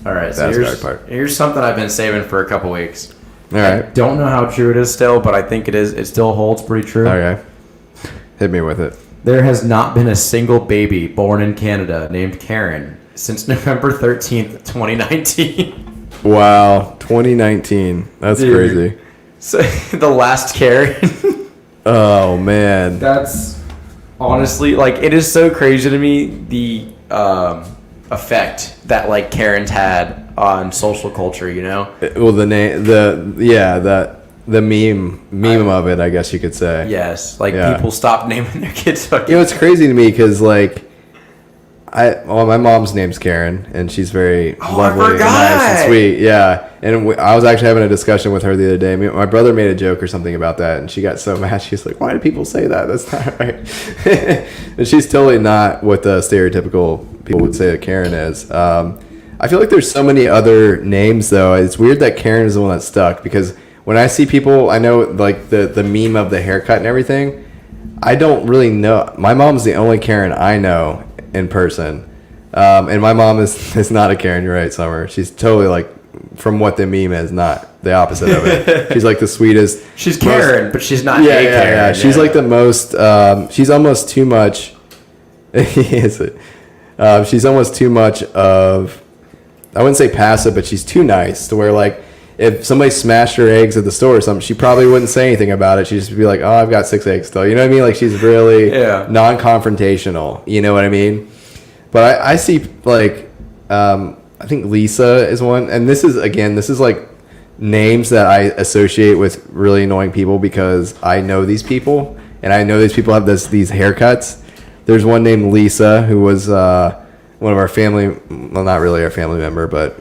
right. So Asgard here's, part. here's something I've been saving for a couple weeks. All I right. don't know how true it is still, but I think it is. It still holds pretty true. Okay. Hit me with it. There has not been a single baby born in Canada named Karen since November 13th, 2019. Wow, 2019. That's Dude. crazy. So the last Karen. Oh man. That's honestly it is so crazy to me the effect that Karen's had on social culture. You know. Well, the meme of it, I guess you could say. Yes, Yeah. people stopped naming their kids. You know, it's crazy to me because my mom's name's Karen, and she's very lovely and nice and sweet. Yeah, and I was actually having a discussion with her the other day. My brother made a joke or something about that, and she got so mad. She's like, "Why do people say that? That's not right." And she's totally not what the stereotypical people would say that Karen is. I feel like there's so many other names though. It's weird that Karen is the one that stuck because when I see people, I know the meme of the haircut and everything. I don't really know. My mom's the only Karen I know in person. And my mom is not a Karen, you're right, Summer. She's totally from what the meme is, not the opposite of it. She's the sweetest. She's Karen, but she's not Yeah, a Karen. yeah. She's the most, she's almost too much. She's almost too much of, I wouldn't say passive, but she's too nice to where if somebody smashed her eggs at the store or something, she probably wouldn't say anything about it. She'd just be like, "Oh, I've got 6 eggs still." You know what I mean? She's really non-confrontational. You know what I mean? But I see I think Lisa is one, and this is names that I associate with really annoying people because I know these people, and I know these people have these haircuts. There's one named Lisa who was one of our family, well, not really our family member, but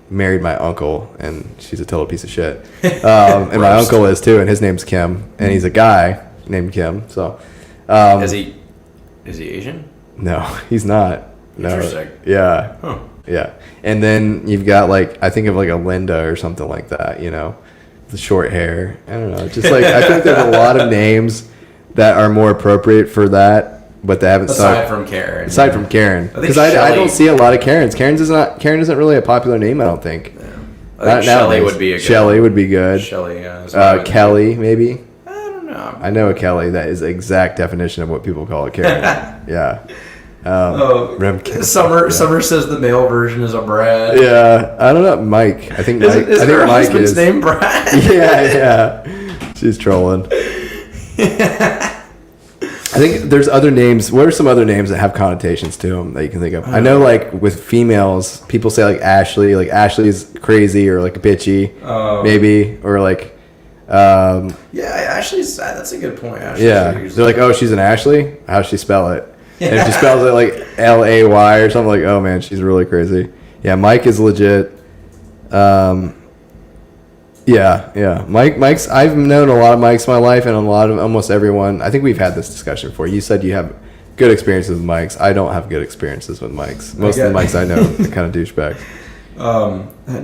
married my uncle, and she's a total piece of shit. And my uncle is too, and his name's Kim, and he's a guy named Kim. So, Is he Asian? no, he's not. No. Interesting. Yeah. Huh. Yeah. And then you've got I think of a Linda or something like that, the short hair. I don't know. Just I think there's a lot of names that are more appropriate for that, but they haven't Aside from Karen. Aside from Karen. I think Because I Shelley- don't see a lot of Karens. Karen isn't really a popular name, I don't think. I think Shelley would be a good Shelley would be good. Shelley, yeah. Kelly, maybe. I don't know. I know a Kelly that is the exact definition of what people call a Karen. Yeah. Summer says the male version is a Brad. Yeah, I don't know, Mike. I think Mike. Is I think her Mike husband's is. name Brad? Yeah. She's trolling. I think there's other names. What are some other names that have connotations to them that you can think of? I know, like with females, people say like Ashley. Like Ashley's crazy or like bitchy, maybe, or like. Yeah, Ashley's. That's a good point. Ashley's They're like, oh, she's an Ashley. How does she spell it? And if she spells it like Lay or something, like, oh man, she's really crazy. Yeah, Mike is legit. Yeah. Mike's. I've known a lot of Mikes in my life, and almost everyone. I think we've had this discussion before. You said you have good experiences with Mikes. I don't have good experiences with Mikes. Most of the Mikes I know are kind of douchebags.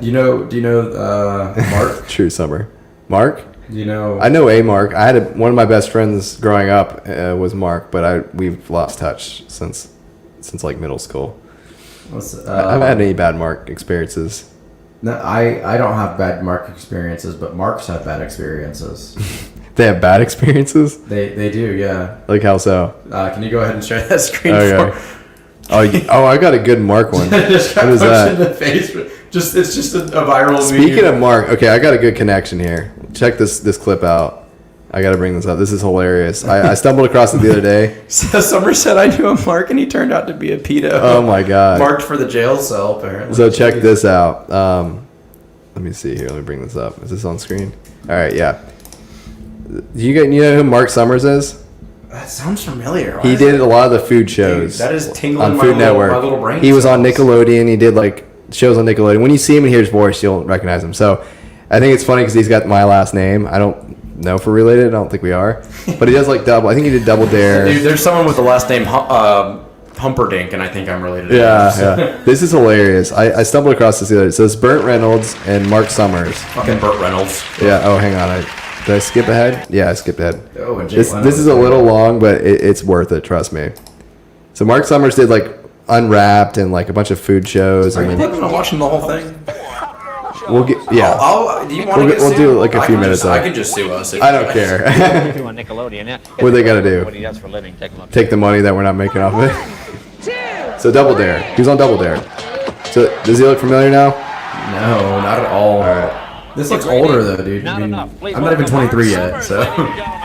Do you know Mark? True Summer. Mark? Do you know? I know a Mark. I had one of my best friends growing up was Mark, but we've lost touch since like middle school. I haven't had any bad Mark experiences. No, I don't have bad Mark experiences, but Marks have bad experiences. They have bad experiences? They do, yeah. Like how so? Can you go ahead and share that screen for I got a good Mark one. Just got what is that? In the face. It's just a viral Speaking of Mark, okay, I got a good connection here. Check this clip out. I got to bring this up. This is hilarious. I stumbled across it the other day. So Summer said I knew a Mark, and he turned out to be a pedo. Oh my god! Marked for the jail cell, apparently. So check this out. Let me see here. Let me bring this up. Is this on screen? All right, yeah. You know who Mark Summers is? That sounds familiar. He did a lot of the food shows. Dude, that is tingling on Food Network. My little brain. He was on Nickelodeon. He did like shows on Nickelodeon. When you see him and hear his voice, you'll recognize him. So I think it's funny because he's got my last name. I don't know if we're related. I don't think we are. But he does like double. I think he did Double Dare. Dude, there's someone with the last name Humperdinck, and I think I'm related to him. Yeah. This is hilarious. I stumbled across this the other day. So it's Burt Reynolds and Mark Summers. Fucking Burt Reynolds. Yeah. Oh, hang on. Did I skip ahead? Yeah, I skipped ahead. Oh, and this is a little long, but it's worth it. Trust me. So Mark Summers did like Unwrapped and like a bunch of food shows. Are you planning on watching the whole thing? We'll get do you want to we'll do like a few minutes. I can just sue us. I don't care. On Nickelodeon, yeah. What they gotta do? What he does for a living, take the money that we're not making off of it. So Double Dare. He was on Double Dare. So does he look familiar now? No, not at all. All right. This looks older though, dude. I'm not even 23 yet, so.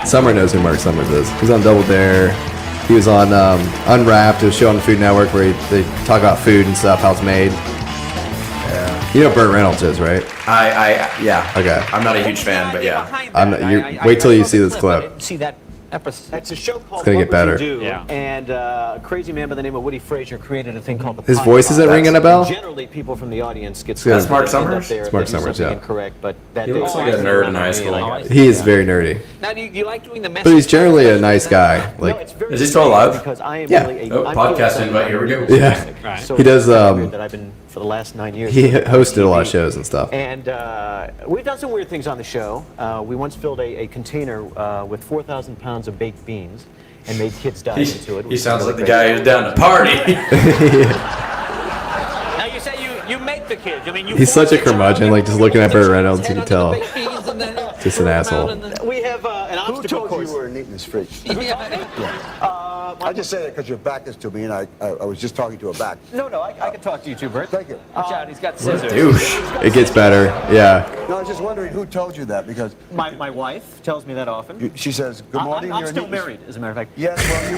Summer knows who Mark Summers is. He's on Double Dare. He was on Unwrapped, a show on the Food Network where they talk about food and stuff, how it's made. Yeah. You know who Burt Reynolds is, right? Yeah. Okay. I'm not a huge fan, but yeah. Wait till you see this clip. See that episode? It's a show called It's gonna get better. And a crazy man by the name of Woody Frazier created a thing called the His Pie voice isn't Box. ringing a bell? Generally, people from the audience get That's Mark Summers? It's Mark Summers, yeah. Incorrect, but that He looks like a nerd in high school. He is very nerdy. Now, do you like doing the message? But he's generally a nice guy. Like, is he still alive? Because I am Yeah. really Podcast invite. Here we go. yeah. So He does. that I've been for the last 9 years. He hosted a lot of shows and stuff. And we've done some weird things on the show. We once filled a container with 4,000 pounds of baked beans and made kids dive into it. He sounds like the guy who's down to party. Now you say you make the kids. I mean, He's such a curmudgeon. Like just looking at Burt Reynolds, you can tell. Just an asshole. We have an obstacle course. You were a neatness freak. I just say that because your back is to me, and I was just talking to a back. No, I can talk to you too, Bert. Thank you. Watch out, he's got scissors. Douche. It gets better. Yeah. No, I was just wondering who told you that because My wife tells me that often. she says, "Good morning." I'm you're a still neatness-" married, as a matter of fact. Yes, well,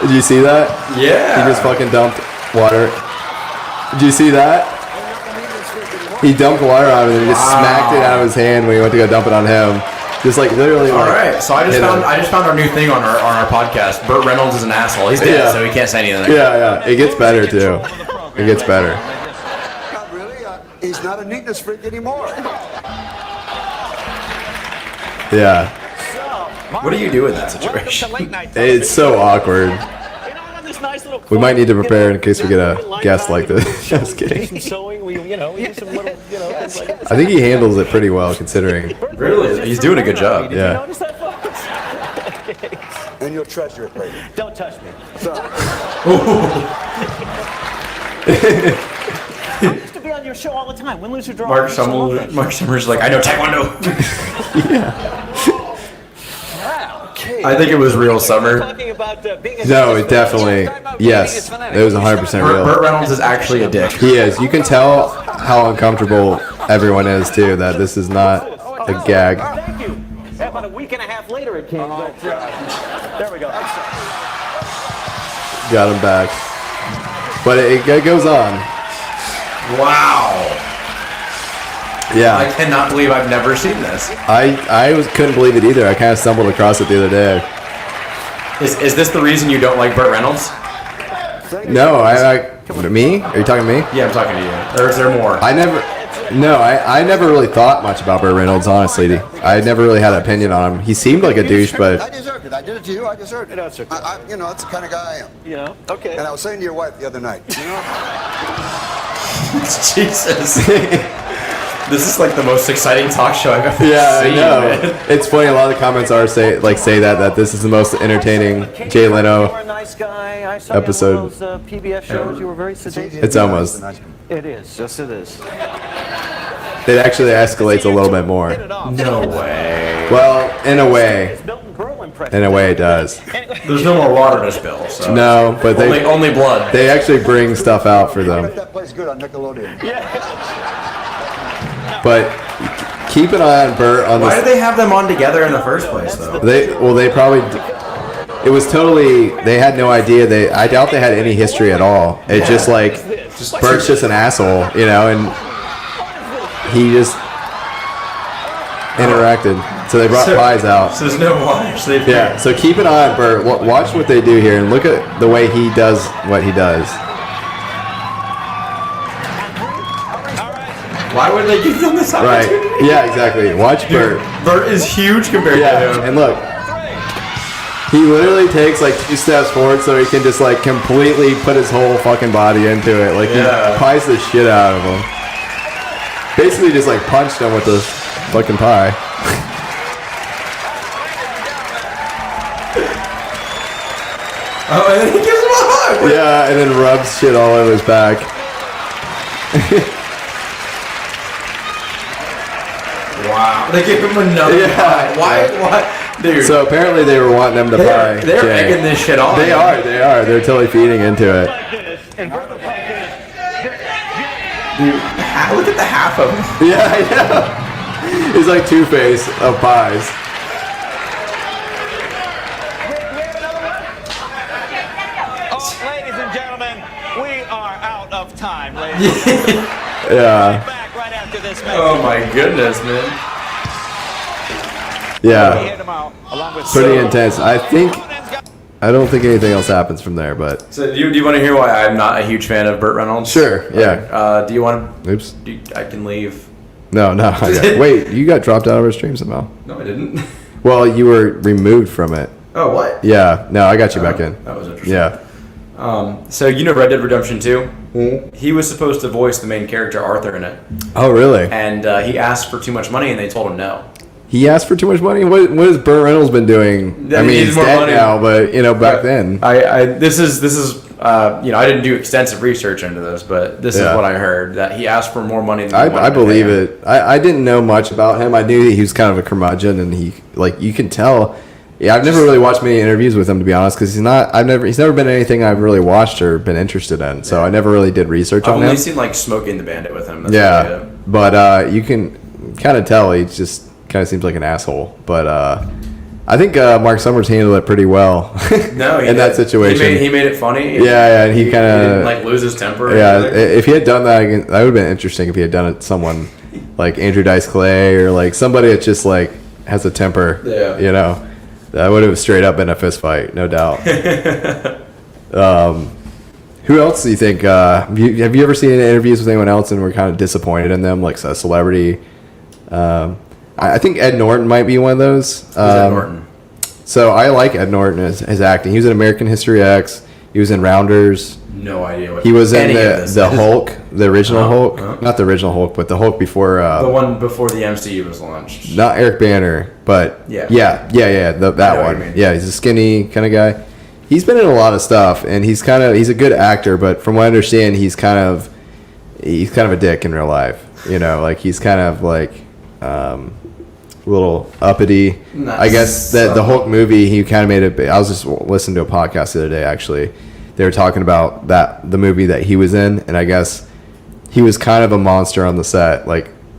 you. Did you see that? Yeah. He just fucking dumped water. Did you see that? He dumped water on him and he just smacked it out of his hand when he went to go dump it on him. Just like literally. All right, so I just hit found our new thing on our podcast. Burt Reynolds is an asshole. He's dead, so he can't say anything. Yeah. It gets better too. It gets better. Not really. He's not a neatness freak anymore. Yeah. What do you do in that situation? It's so awkward. We might need to prepare in case we get a guest like this. Just kidding. I think he handles it pretty well considering. Really? He's doing a good job. Yeah. And you'll treasure it later. Don't touch me. I used to be on your show all the time. Win, lose, or draw. Mark Summers like, I know Taekwondo. Yeah. I think it was real Summer. No, it definitely. Yes, it was 100% real. Burt Reynolds is actually a dick. He is. You can tell how uncomfortable everyone is too. That this is not a gag. About a week and a half later it came. But, there we go. Got him back. But it goes on. Wow. Yeah. I cannot believe I've never seen this. I couldn't believe it either. I kind of stumbled across it the other day. Is this the reason you don't like Burt Reynolds? No, me? Are you talking to me? Yeah, I'm talking to you. Or is there more? I never really thought much about Burt Reynolds, honestly. I never really had an opinion on him. He seemed like a douche, but... I deserved it. I did it to you. I deserved it. That's okay. You know, that's the kind of guy I am. Yeah, okay. And I was saying to your wife the other night, you know... Jesus. This is like the most exciting talk show I've ever seen. Yeah, I know. Man. It's funny. A lot of the comments are say that this is the most entertaining Jay Leno You were a nice guy. I saw episode. You on those PBS shows. You were very sedated. It's almost. It is. Yes, it is. It actually escalates a little bit more. No way. Well, in a way. In a way, it does. There's no more water to spill. So. No, but they only blood. They actually bring stuff out for them. That plays good on Nickelodeon. But keep an eye on Burt on Why did they have them on together in the first place, though? They probably. It was totally. They had no idea. I doubt they had any history at all. It's just like Burt's just an asshole, you know, and he just interacted. So they brought pies out. So there's no water. So yeah. So keep an eye on Burt. Watch what they do here and look at the way he does what he does. Why would they give them this opportunity? Right. Yeah, exactly. Watch Burt. Burt is huge compared to him. And look, he literally takes like 2 steps forward so he can just like completely put his whole fucking body into it. Like he pies the shit out of him. Basically just like punched him with the fucking pie. Oh, and then he gives him a hug. Yeah, and then rubs shit all over his back. Wow. They give him another pie. Why? Dude. So apparently they were wanting him to pie. They're egging this shit on. They are. They're totally feeding into it. Dude, look at the half of him. Yeah, I know. He's like Two-Face of pies. Ladies and gentlemen, we are out of time, ladies. Yeah. Back right after this. Oh my goodness, man. Yeah. Pretty intense. I don't think anything else happens from there, but. So do you want to hear why I'm not a huge fan of Burt Reynolds? Sure. Yeah. Do you want to? Oops. I can leave. No. Wait, you got dropped out of our stream somehow. No, I didn't. Well, you were removed from it. Oh, what? Yeah. No, I got you back in. That was interesting. Yeah. So you know Red Dead Redemption 2? Mm-hmm. He was supposed to voice the main character Arthur in it. Oh, really? And he asked for too much money, and they told him no. He asked for too much money? What has Burt Reynolds been doing? I mean, he's dead now, but, back then. This is I didn't do extensive research into this, but this is what I heard, that he asked for more money than I believe it. I didn't know much about him. I knew that he was kind of a curmudgeon, and he, you can tell. Yeah, I've never really watched many interviews with him, to be honest, because he's never been anything I've really watched or been interested in. So I never really did research on him. I've only seen Smoking the Bandit with him. That's but you can kind of tell he just kind of seems like an asshole. But I think Mark Summers handled it pretty well. No, in that situation, he made it funny. Yeah, and he kind of didn't lose his temper. Yeah, if he had done that, that would have been interesting. If he had done it to someone like Andrew Dice Clay or somebody that just has a temper. Yeah. That would have straight up been a fist fight, no doubt. Who else do you think? Have you ever seen any interviews with anyone else and were kind of disappointed in them, like a celebrity? I think Ed Norton might be one of those. Who's Ed Norton? So I like Ed Norton his acting. He was in American History X. He was in Rounders. No idea what he was in the Hulk, the original Hulk, not the original Hulk, but the Hulk before the one before the MCU was launched. Not Eric Banner, but that one. Yeah, he's a skinny kind of guy. He's been in a lot of stuff, and he's a good actor. But from what I understand, he's kind of a dick in real life. He's kind of a little uppity. I guess that the Hulk movie, he kind of made it. I was just listening to a podcast the other day, actually. They were talking about the movie that he was in, and I guess he was kind of a monster on the set.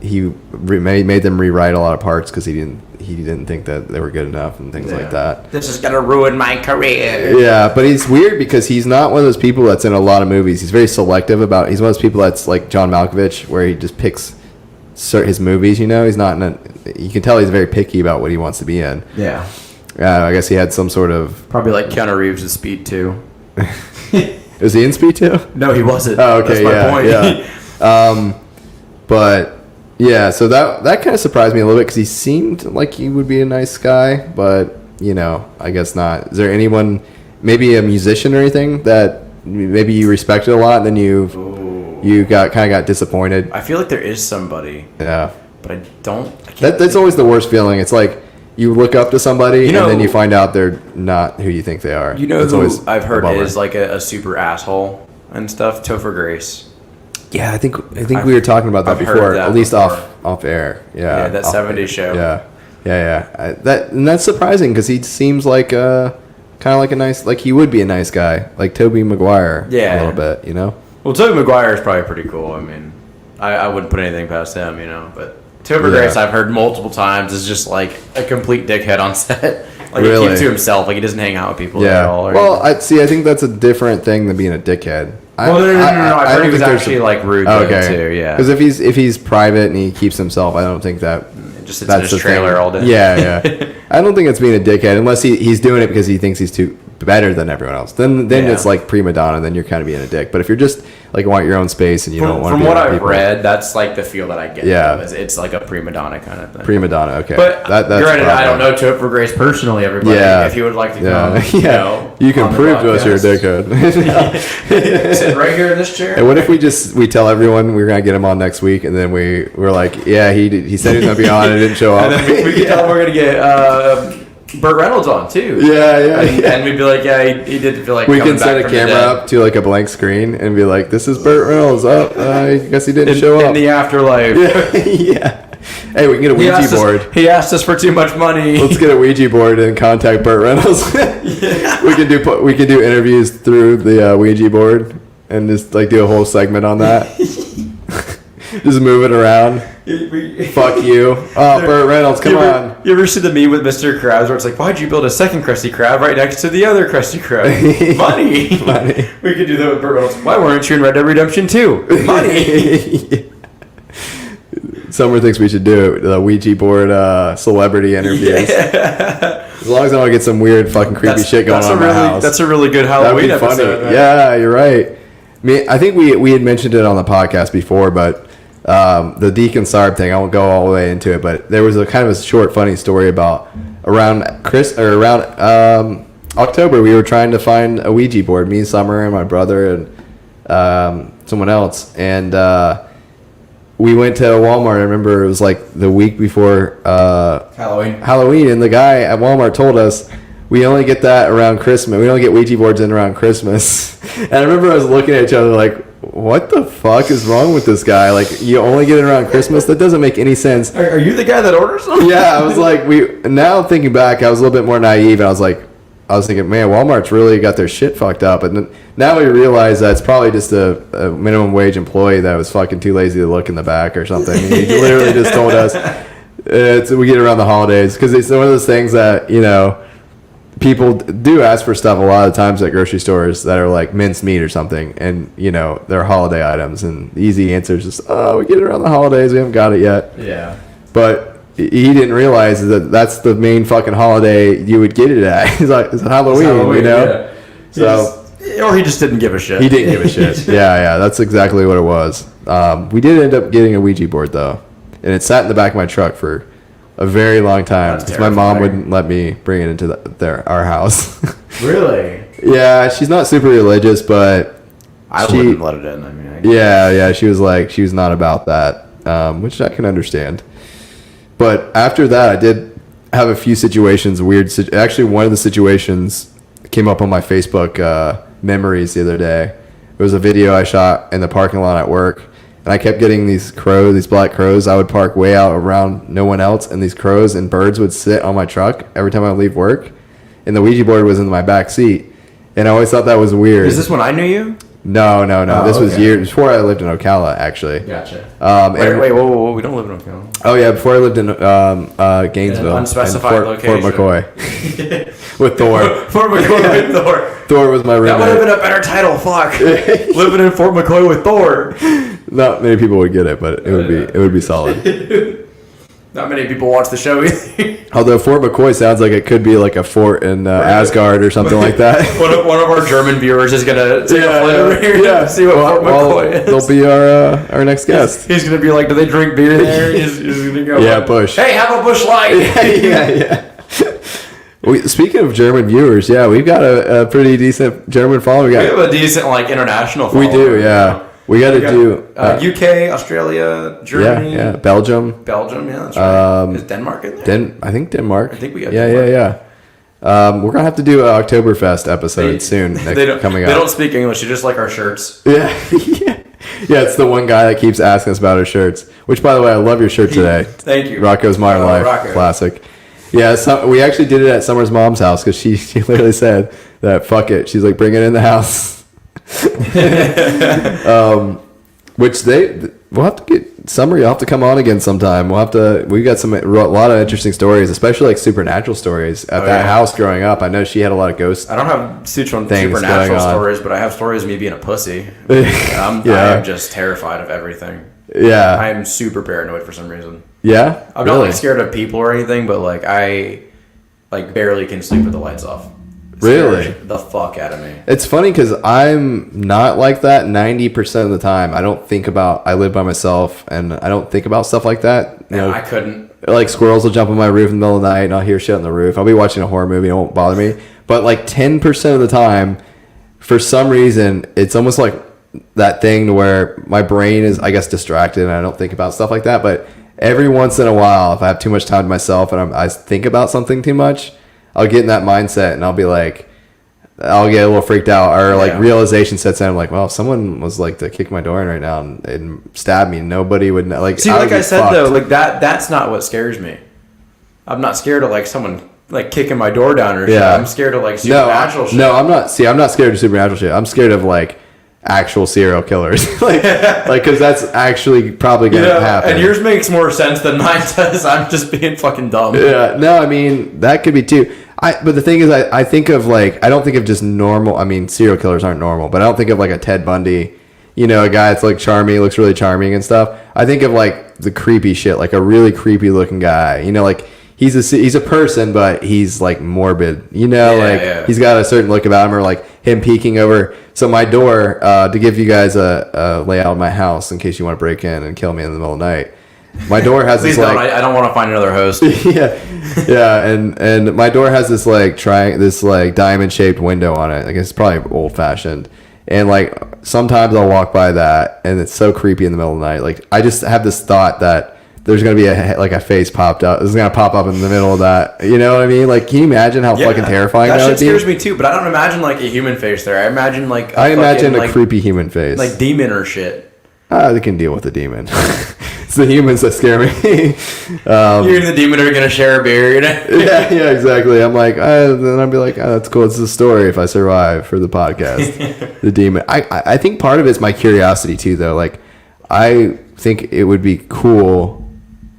made them rewrite a lot of parts because he didn't think that they were good enough and things like that. This is gonna ruin my career. Yeah, but he's weird because he's not one of those people that's in a lot of movies. He's very selective about. He's one of those people that's like John Malkovich, where he just picks his movies. You know, he's not. You can tell he's very picky about what he wants to be in. Yeah. I guess he had some sort of probably like Keanu Reeves' Speed 2. Is he in Speed 2? No, he wasn't. Oh, okay, that's my point. Yeah. But yeah, so that kind of surprised me a little bit because he seemed like he would be a nice guy, but you know, I guess not. Is there anyone, maybe a musician or anything that maybe you respected a lot, and then you got disappointed? I feel like there is somebody. Yeah. But I don't. That's always the worst feeling. It's like you look up to somebody and then you find out they're not who you think they are. You know who I've heard is like a super asshole and stuff? Topher Grace. Yeah, I think we were talking about that before, at least off air. Yeah, that 70s show. Yeah. That's surprising because he seems like kind of like a nice, like he would be a nice guy, like Tobey Maguire. Yeah, a little bit, you know. Well, Tobey Maguire is probably pretty cool. I mean, I wouldn't put anything past him, you know. But Topher Grace, I've heard multiple times, is just like a complete dickhead on set. Like he keeps to himself. Like he doesn't hang out with people at all. Well, I think that's a different thing than being a dickhead. No. I've heard he was actually like rude too. Yeah. Because if he's private and he keeps himself, I don't think that just sits in his trailer all day. Yeah. I don't think it's being a dickhead unless he's doing it because he thinks he's too better than everyone else. Then it's like prima donna. Then you're kind of being a dick. But if you're just like want your own space and you don't want to be from what I've people, read, that's like the feel that I get. Yeah. It's like a prima donna kind of thing. Prima donna. Okay. But that's granted, I don't know Topher Grace personally. Everybody, if you would like to come, you can prove to us you're a dickhead. Sit right here in this chair. And what if we tell everyone we're gonna get him on next week, and then we're like, yeah, he said he was gonna be on and didn't show up, and then we can tell him we're gonna get Burt Reynolds on too. And we'd be like, he did feel like we can set a camera up to like a blank screen and be like, this is Burt Reynolds. I guess he didn't show up in the afterlife. Yeah. Hey, we can get a Ouija board. He asked us for too much money. Let's get a Ouija board and contact Burt Reynolds. We can do interviews through the Ouija board and just like do a whole segment on that. Just move it around. Fuck you. Oh, Burt Reynolds, come on. You ever see the meme with Mr. Krabs where it's like, why'd you build a second Krusty Krab right next to the other Krusty Krab? Money. We could do that with Burt Reynolds. Why weren't you in Red Dead Redemption 2? Money. Summer thinks we should do it. The Ouija board celebrity interviews. Yeah. As long as I don't get some weird fucking creepy shit going on in my house. That's a really good Halloween episode. Funny. Yeah, you're right. I think we had mentioned it on the podcast before, but the Deacon Sarb thing, I won't go all the way into it, but there was a kind of a short, funny story about around October, we were trying to find a Ouija board, me, Summer, and my brother, and someone else, and we went to Walmart. I remember it was like the week before Halloween, and the guy at Walmart told us we only get that around Christmas. We only get Ouija boards in around Christmas. And I remember I was looking at each other like, what the fuck is wrong with this guy? Like, you only get it around Christmas? That doesn't make any sense. Are you the guy that orders them? Yeah, I was like, now thinking back, I was a little bit more naive, and I was thinking, man, Walmart's really got their shit fucked up. And now we realize that it's probably just a minimum wage employee that was fucking too lazy to look in the back or something. He literally just told us we get around the holidays, because it's one of those things that, you know, people do ask for stuff a lot of times at grocery stores that are like minced meat or something, and you know, they're holiday items, and the easy answer is just, we get it around the holidays, we haven't got it yet. Yeah. But he didn't realize that that's the main fucking holiday you would get it at. He's like, it's Halloween, you know? Yeah. Or he just didn't give a shit. He didn't give a shit. Yeah, that's exactly what it was. We did end up getting a Ouija board though, and it sat in the back of my truck for a very long time because my mom wouldn't let me bring it into our house. Really? Yeah, she's not super religious, but I wouldn't let it in. I mean, yeah, she was not about that, which I can understand. But after that, I did have a few situations, actually, one of the situations came up on my Facebook memories the other day. It was a video I shot in the parking lot at work. And I kept getting these black crows. I would park way out around no one else, and these crows and birds would sit on my truck every time I would leave work. And the Ouija board was in my back seat. And I always thought that was weird. Is this when I knew you? No. Oh, This was okay. years before I lived in Ocala, actually. Gotcha. Wait, whoa. We don't live in Ocala. Oh yeah, before I lived in Gainesville, An unspecified and location. Fort McCoy with Thor. Fort McCoy with Thor. Thor was my roommate. That would have been a better title. Fuck. Living in Fort McCoy with Thor. Not many people would get it, but it would be solid. Not many people watch the show either. Although Fort McCoy sounds like it could be like a fort in Asgard or something like that. one of our German viewers is gonna take a flight over here to see what Fort McCoy is. They'll be our next guest. He's gonna be like, "Do they drink beer there?" He's gonna go, Yeah, Bush. Hey, have a Bush Light. yeah. Speaking of German viewers, yeah, we've got a pretty decent German following. We have a decent international following. We do, yeah. We got to do UK, Australia, Germany, yeah, Belgium, yeah, that's right. Is Denmark in there? I think Denmark. I think we have. Yeah. We're gonna have to do an Oktoberfest episode soon. Coming up. They don't speak English. They just like our shirts. Yeah. Yeah, it's the one guy that keeps asking us about our shirts. Which, by the way, I love your shirt today. Thank you. Rocco's Modern Life, Rocco. classic. Yeah, we actually did it at Summer's mom's house because she literally said that fuck it. She's like, bring it in the house. Which we'll have to get Summer. You'll have to come on again sometime. We got a lot of interesting stories, especially like supernatural stories at that house growing up. I know she had a lot of ghosts. I don't have supernatural stories, but I have stories of me being a pussy. I am just terrified of everything. Yeah, I am super paranoid for some reason. Yeah, I'm not like scared of people or anything, but like I barely can sleep with the lights off. Really? The fuck out of me. It's funny because I'm not like that 90% of the time. I live by myself and I don't think about stuff like that. You know, I couldn't. Like squirrels will jump on my roof in the middle of the night and I'll hear shit on the roof. I'll be watching a horror movie and it won't bother me. But like 10% of the time, for some reason, it's almost like that thing where my brain is, I guess, distracted and I don't think about stuff like that. But every once in a while, if I have too much time to myself and I think about something too much, I'll get in that mindset and I'll be like, I'll get a little freaked out or like realization sets in. I'm like, well, if someone was like to kick my door in right now and stab me, nobody would know. Like, see, like I said though, like that's not what scares me. I'm not scared of like someone like kicking my door down or shit. I'm scared of like supernatural shit. No, I'm not. See, I'm not scared of supernatural shit. I'm scared of like actual serial killers. like because that's actually probably gonna happen. And yours makes more sense than mine does. I'm just being fucking dumb. Yeah, no, I mean that could be too. But the thing is, I think of like, I don't think of just normal. I mean, serial killers aren't normal, but I don't think of like a Ted Bundy, a guy that's like charming, looks really charming and stuff. I think of like the creepy shit, like a really creepy looking guy. Like he's a person, but he's like morbid. He's got a certain look about him, or like him peeking over. So my door, to give you guys a layout of my house in case you want to break in and kill me in the middle of the night. My door has this like I don't want to find another host. and my door has this like diamond shaped window on it. Like it's probably old fashioned, and like sometimes I'll walk by that and it's so creepy in the middle of the night. Like I just have this thought that there's gonna be a face popped up. It's gonna pop up in the middle of that. You know what I mean? Like, can you imagine how fucking terrifying that would be? That shit scares me too. But I don't imagine like a human face there. I imagine like a creepy human face, like demon or shit. They can deal with the demon. It's the humans that scare me. You and the demon are gonna share a beer, yeah, exactly. I'm like, then I'd be like, that's cool. It's a story if I survive for the podcast. The demon. I think part of it's my curiosity too, though. Like, I think it would be cool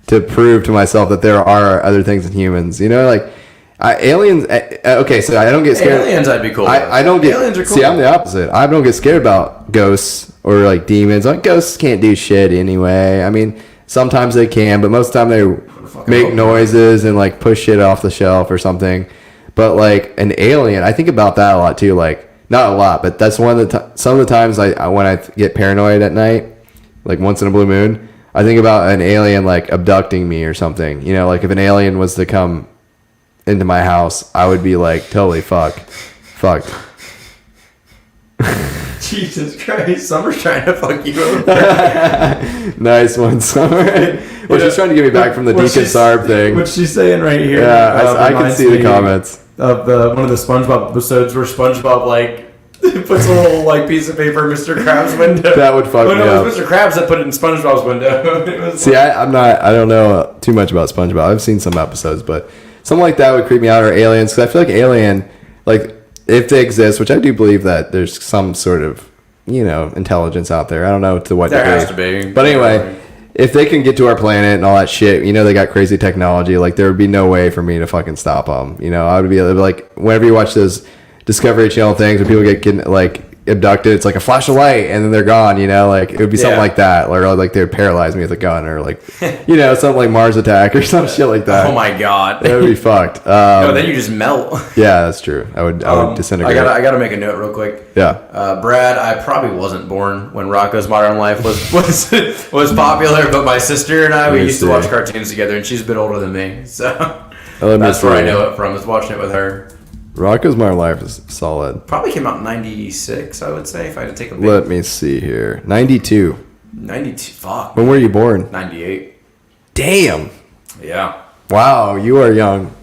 to prove to myself that there are other things than humans. Aliens. Okay, so I don't get scared. Aliens, I'd be cool. I don't get. Aliens are cool. See, I'm the opposite. I don't get scared about ghosts or like demons. Like ghosts can't do shit anyway. I mean, sometimes they can, but most of the time they make noises and like push shit off the shelf or something. But like an alien, I think about that a lot too. Like not a lot, but that's one of the some of the times when I get paranoid at night, like once in a blue moon, I think about an alien like abducting me or something. Like if an alien was to come into my house, I would be like totally fucked. Jesus Christ, Summer's trying to fuck you over. Nice one, Summer. Well, she's trying to get me back from the Deacon Sarb thing. What she's saying right here. Yeah, I can see the comments. Of one of the SpongeBob episodes where SpongeBob like puts a little like piece of paper in Mr. Krabs' window. That would fuck me up. It was Mr. Krabs that put it in SpongeBob's window. See, I don't know too much about SpongeBob. I've seen some episodes, but something like that would creep me out, or aliens, because I feel like alien, like if they exist, which I do believe that there's some sort of intelligence out there. I don't know to what There degree. has to be. But anyway, if they can get to our planet and all that shit, they got crazy technology. Like, there would be no way for me to fucking stop them. I would be like, whenever you watch those Discovery Channel things where people get like abducted, it's like a flash of light and then they're gone. Like it would be something like that, or like they would paralyze me with a gun, or like something like Mars Attack or some shit like that. Oh my god, that would be fucked. No, then you just melt. Yeah, that's true. I would disintegrate. I gotta make a note real quick. Yeah. Brad, I probably wasn't born when Rocko's Modern Life was popular, but my sister and we used to watch cartoons together, and she's a bit older than me, so that's where I know it from. Is watching it with her. Rocko's Modern Life is solid. Probably came out in 96, I would say, if I had to take a big... Let me see here. 92. 92, fuck. When were you born? 98. Damn. Yeah. Wow, you are young.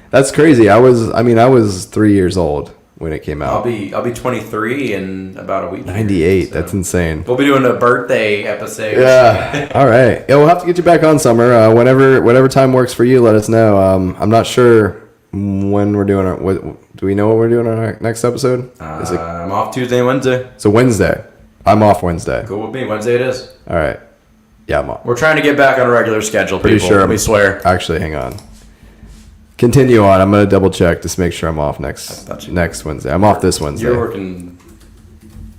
That's crazy. I was 3 years old when it came out. I'll be 23 in about a week. 98. So. That's insane. We'll be doing a birthday episode. Yeah. All right. Yeah, we'll have to get you back on, Summer. Whatever time works for you, let us know. I'm not sure when we're doing do we know what we're doing on our next episode? I'm off Tuesday and Wednesday. So Wednesday. I'm off Wednesday. Cool with me. Wednesday it is. All right. Yeah, I'm off. We're trying to get back on a regular schedule. Pretty people. sure. We swear. Actually, hang on. Continue on. I'm gonna double check just to make sure I'm off next Wednesday. I'm off this Wednesday. You're working.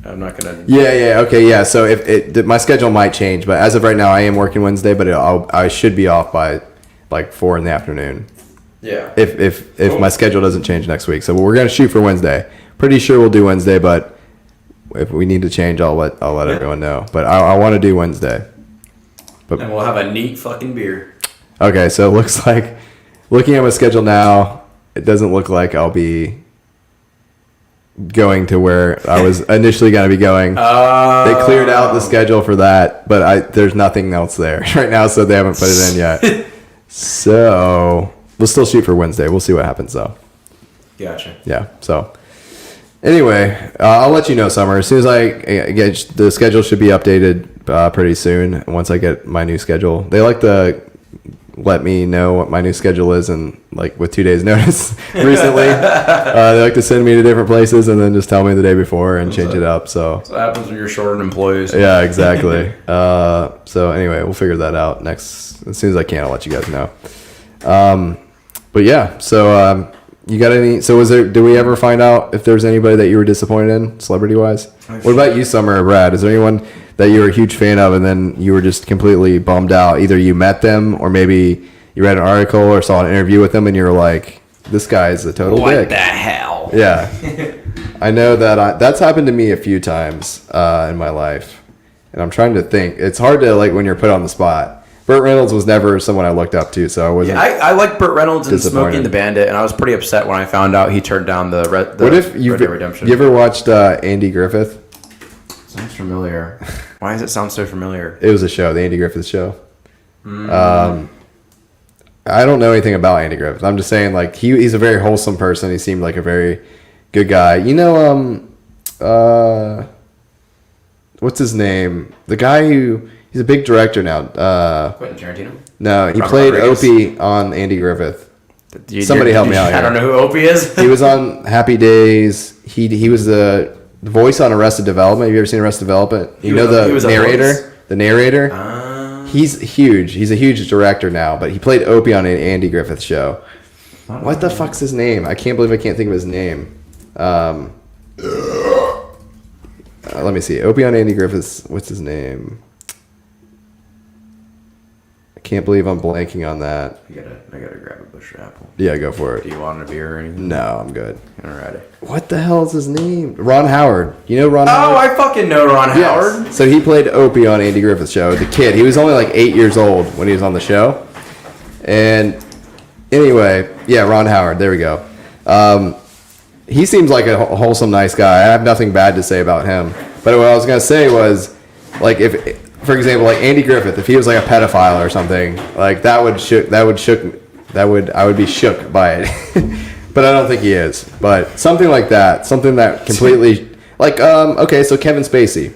I'm not gonna. Yeah. Okay. Yeah. So if my schedule might change, but as of right now, I am working Wednesday, but I should be off by like 4 p.m. Yeah. If cool. My schedule doesn't change next week, so we're gonna shoot for Wednesday. Pretty sure we'll do Wednesday, but if we need to change, I'll let everyone know. But I want to do Wednesday. And we'll have a neat fucking beer. Okay, so it looks like, looking at my schedule now, it doesn't look like I'll be going to where I was initially going to be going. They cleared out the schedule for that, but there's nothing else there right now, so they haven't put it in yet. So we'll still shoot for Wednesday. We'll see what happens, though. Gotcha. Yeah, so anyway, I'll let you know, Summer. As soon as I get, the schedule should be updated pretty soon. Once I get my new schedule, they like to let me know what my new schedule is, and like with 2 days notice recently. They like to send me to different places and then just tell me the day before and change it up. So what happens when you're short on employees. Yeah, exactly. So anyway, we'll figure that out as soon as I can. I'll let you guys know. But yeah, so you got any? So did we ever find out if there's anybody that you were disappointed in, celebrity wise? What about you, Summer or Brad? Is there anyone that you were a huge fan of and then you were just completely bummed out? Either you met them or maybe you read an article or saw an interview with them and you were like, this guy's a total dick. What the hell? Yeah. I know that that's happened to me a few times in my life. And I'm trying to think. It's hard to, like, when you're put on the spot. Burt Reynolds was never someone I looked up to, so I wasn't. Yeah, I like Burt Reynolds and Smokey and the Bandit, and I was pretty upset when I found out he turned down the What if Red Dead Redemption. You ever watched Andy Griffith? Sounds familiar. Why does it sound so familiar? It was a show, the Andy Griffith Show. I don't know anything about Andy Griffith. I'm just saying, like, he's a very wholesome person. He seemed like a very good guy. You know, what's his name? The guy who. He's a big director now. Quentin Tarantino? No, he played Opie on Andy Griffith. Somebody help me out here. I don't know who Opie is. He was on Happy Days. He was the voice on Arrested Development. Have you ever seen Arrested Development? You know the narrator? The narrator? He's huge. He's a huge director now, but he played Opie on an Andy Griffith show. What the fuck's his name? I can't believe I can't think of his name. Let me see. Opie on Andy Griffith's. What's his name? Can't believe I'm blanking on that. I gotta grab a bush apple. Yeah, go for it. Do you want a beer or anything? No, I'm good. Alrighty. What the hell is his name? Ron Howard. You know Ron Howard? Oh, I fucking know Ron Howard. So he played Opie on Andy Griffith's show. The kid. He was only like 8 years old when he was on the show. And anyway, yeah, Ron Howard. There we go. He seems like a wholesome, nice guy. I have nothing bad to say about him. But what I was gonna say was, like, for example, like Andy Griffith, if he was like a pedophile or something, like I would be shook by it. But I don't think he is. But something like that, something that completely, like, okay, so Kevin Spacey,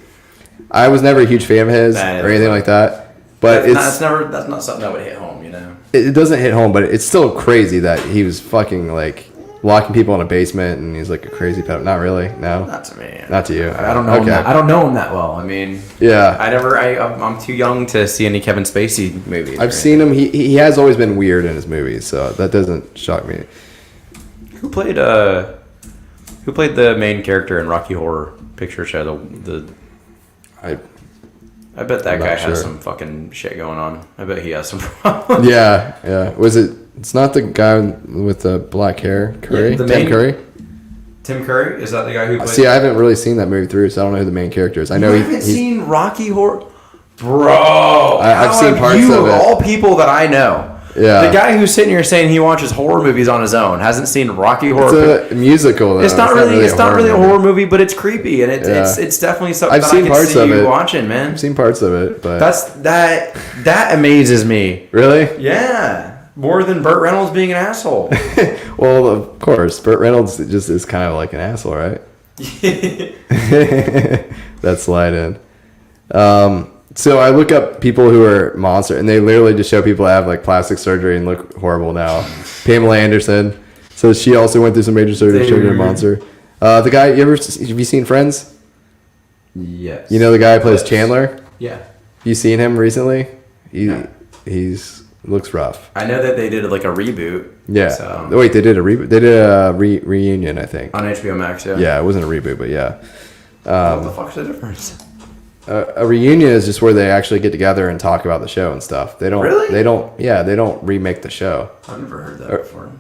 I was never a huge fan of his or anything like that. But that's not something that would hit home, you know. It doesn't hit home, but it's still crazy that he was fucking like locking people in a basement, and he's like a crazy pedophile. Not really. No. Not to me. Not to you. I don't know him I don't know him that well. I mean, yeah. I'm too young to see any Kevin Spacey movies. I've seen him. He has always been weird in his movies, so that doesn't shock me. Who played the main character in Rocky Horror Picture Show? I bet that guy has some fucking shit going on. I bet he has some problems. Yeah. Was it? It's not the guy with the black hair, Curry? Yeah, Tim Curry? Tim Curry? Is that the guy who played... See, I haven't really seen that movie through, so I don't know who the main character is. I know you haven't seen Rocky Horror? Bro! I've seen parts of it. All people that I know. Yeah. The guy who's sitting here saying he watches horror movies on his own hasn't seen Rocky Horror. It's a musical, though. It's not really a horror movie, but it's creepy, and it's definitely something I've seen I can parts see of you it. watching, man. I've seen parts of it, but... That amazes me. Really? Yeah. More than Burt Reynolds being an asshole. Well, of course. Burt Reynolds just is kind of like an asshole, right? That slide in. So I look up people who are monster, and they literally just show people that have like plastic surgery and look horrible now. Pamela Anderson. So she also went through some major surgery, showing her a monster. The guy, have you seen Friends? Yes. You know the guy who plays Chandler? Yeah. You seen him recently? He's looks rough. I know that they did like a reboot. Yeah. So. Wait, they did a reboot? They did a reunion, I think. On HBO Max, yeah. Yeah, it wasn't a reboot, but yeah. What the fuck's the difference? A reunion is just where they actually get together and talk about the show and stuff. They don't. Really? They don't. Yeah, they don't remake the show. I've never heard that before.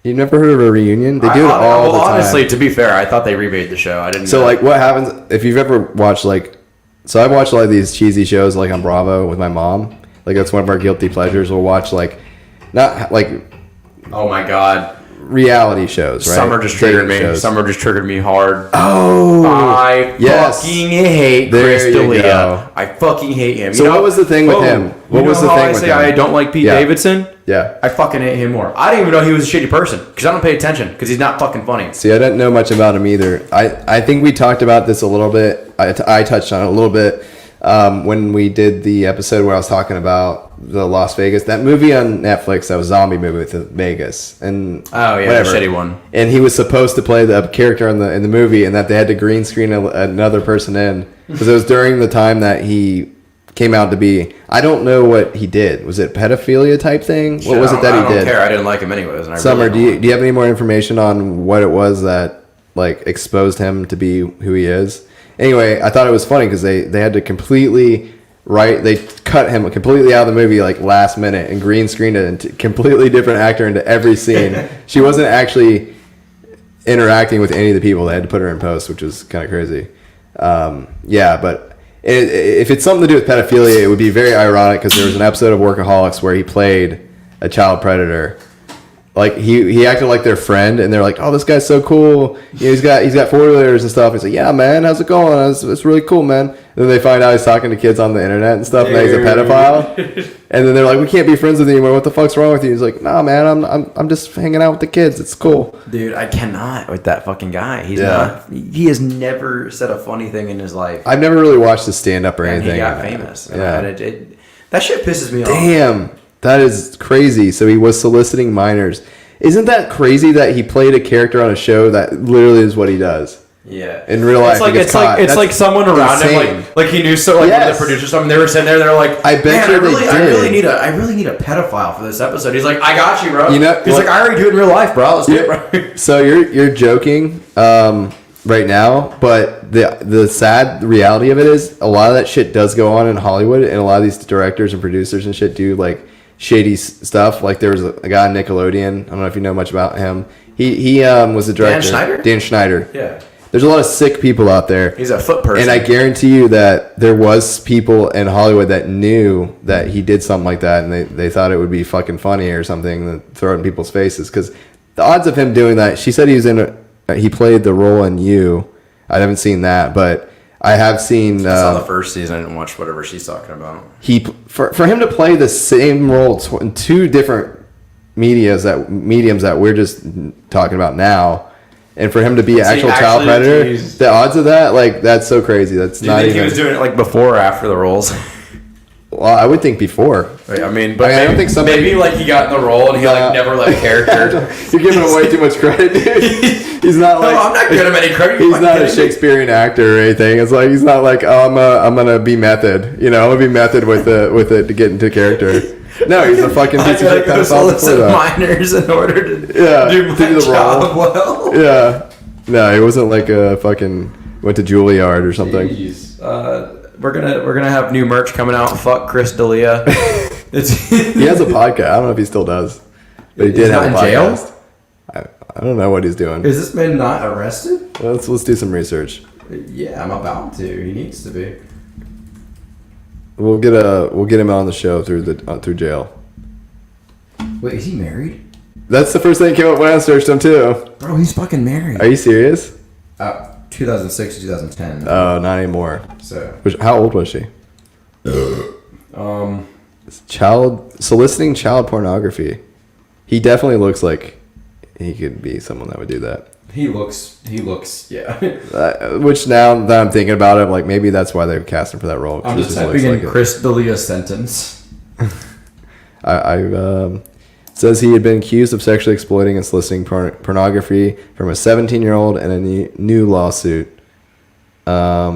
You've never heard of a reunion? They do it all the time. Honestly, to be fair, I thought they remade the show. I didn't. So know. like, what happens if you've ever watched like? So I've watched a lot of these cheesy shows like on Bravo with my mom. Like that's one of our guilty pleasures. We'll watch like, not like. Oh my god. Reality shows, right? Summer just triggered me. Summer just triggered me hard. Oh, I fucking hate Chris D'Elia. I fucking hate him. So what was the thing with him? What was the thing with him? I don't like Pete Davidson. Yeah. I fucking hate him more. I didn't even know he was a shitty person because I don't pay attention because he's not fucking funny. See, I didn't know much about him either. I think we talked about this a little bit. I touched on it a little bit when we did the episode where I was talking about the Las Vegas, that movie on Netflix, that was zombie movie with Vegas, and whatever. The shitty one. And he was supposed to play the character in the movie, and that they had to green screen another person in because it was during the time that he came out to be. I don't know what he did. Was it pedophilia type thing? What was it that he did? I don't care. I didn't like him anyways. And Summer, do you have any more information on what it was that like exposed him to be who he is? Anyway, I thought it was funny because they had to completely they cut him completely out of the movie like last minute and green screened it into completely different actor into every scene. She wasn't actually interacting with any of the people. They had to put her in post, which was kind of crazy. Yeah, but if it's something to do with pedophilia, it would be very ironic because there was an episode of Workaholics where he played a child predator. Like he acted like their friend, and they're like, "Oh, this guy's so cool. You know, he's got 4-wheelers and stuff." He's like, "Yeah, man, how's it going? It's really cool, man." And then they find out he's talking to kids on the internet and stuff, and that he's a pedophile. And then they're like, "We can't be friends with you anymore. What the fuck's wrong with you?" He's like, "Nah, man, I'm just hanging out with the kids. It's cool." Dude, I cannot with that fucking guy. He's not. He has never said a funny thing in his life. I've never really watched his stand up or anything. He got famous. Yeah, that shit pisses me off. Damn. That is crazy. So he was soliciting minors. Isn't that crazy that he played a character on a show that literally is what he does? Yeah. In real life, it's like someone around him, like he knew one of the producers or something. They were sitting there, they're like, I bet you I really need a pedophile for this episode. He's like, I got you, bro. You know, he's like, I already do it in real life, bro. Let's do it, bro. So you're joking right now, but the sad reality of it is a lot of that shit does go on in Hollywood, and a lot of these directors and producers and shit do like shady stuff. Like there was a guy on Nickelodeon. I don't know if you know much about him. He was the director. Dan Schneider. Yeah. There's a lot of sick people out there. He's a foot person. And I guarantee you that there was people in Hollywood that knew that he did something like that, and they thought it would be fucking funny or something, and throw it in people's faces. Because the odds of him doing that, she said he played the role in You. I haven't seen that, but I have seen. I saw the first season. I didn't watch whatever she's talking about. For him to play the same role in two different mediums that we're just talking about now, and for him to be an actual child predator, the odds of that, like, that's so crazy. That's not even. Do you think he was doing it like before or after the roles? Well, I would think before. I mean, but I don't think somebody. Maybe like he got in the role and he like never left character. You're giving him way too much credit, dude. He's not like. No, I'm not giving him any credit. He's not a Shakespearean actor or anything. It's like he's not like, oh, I'm gonna be method. You know, I'm gonna be method with it to get into character. No, he's a fucking piece of shit pedophile before that. Minors in order to do my job role. well. Yeah. No, he wasn't like a fucking went to Juilliard or something. Jeez. We're gonna have new merch coming out. Fuck Chris D'Elia. He has a podcast. I don't know if he still does, but he did have a podcast. I don't know what he's doing. Is this man not arrested? Let's do some research. Yeah, I'm about to. He needs to be. We'll get him on the show through jail. Wait, is he married? That's the first thing that came up when I searched him too. Bro, he's fucking married. Are you serious? 2006 to 2010. Oh, not anymore. So, how old was she? Soliciting child pornography. He definitely looks like he could be someone that would do that. He looks, yeah. Which now that I'm thinking about it, I'm like, maybe that's why they cast him for that role. I'm just typing in Chris D'Elia sentence. Says he had been accused of sexually exploiting and soliciting pornography from a 17-year-old in a new lawsuit. Yeah,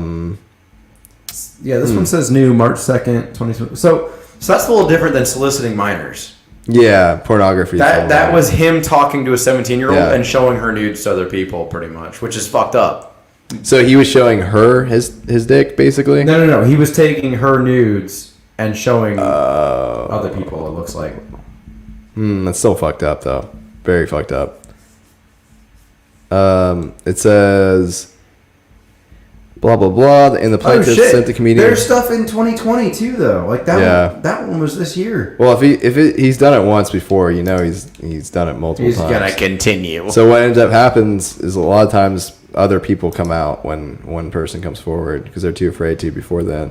this one says new March 2nd, 2020. So that's a little different than soliciting minors. Yeah, pornography. That was him talking to a 17-year-old Yeah. and showing her nudes to other people, pretty much, which is fucked up. So he was showing her his dick, basically? No. He was taking her nudes and showing other people, it looks like. That's still fucked up, though. Very fucked up. It says, blah, blah, blah, and the plaintiff sent the comedian. There's stuff in 2020, too, though. Like, that one was this year. Well, if he's done it once before, you know he's done it multiple times. He's going to continue. So what ends up happens is a lot of times other people come out when one person comes forward because they're too afraid to before then.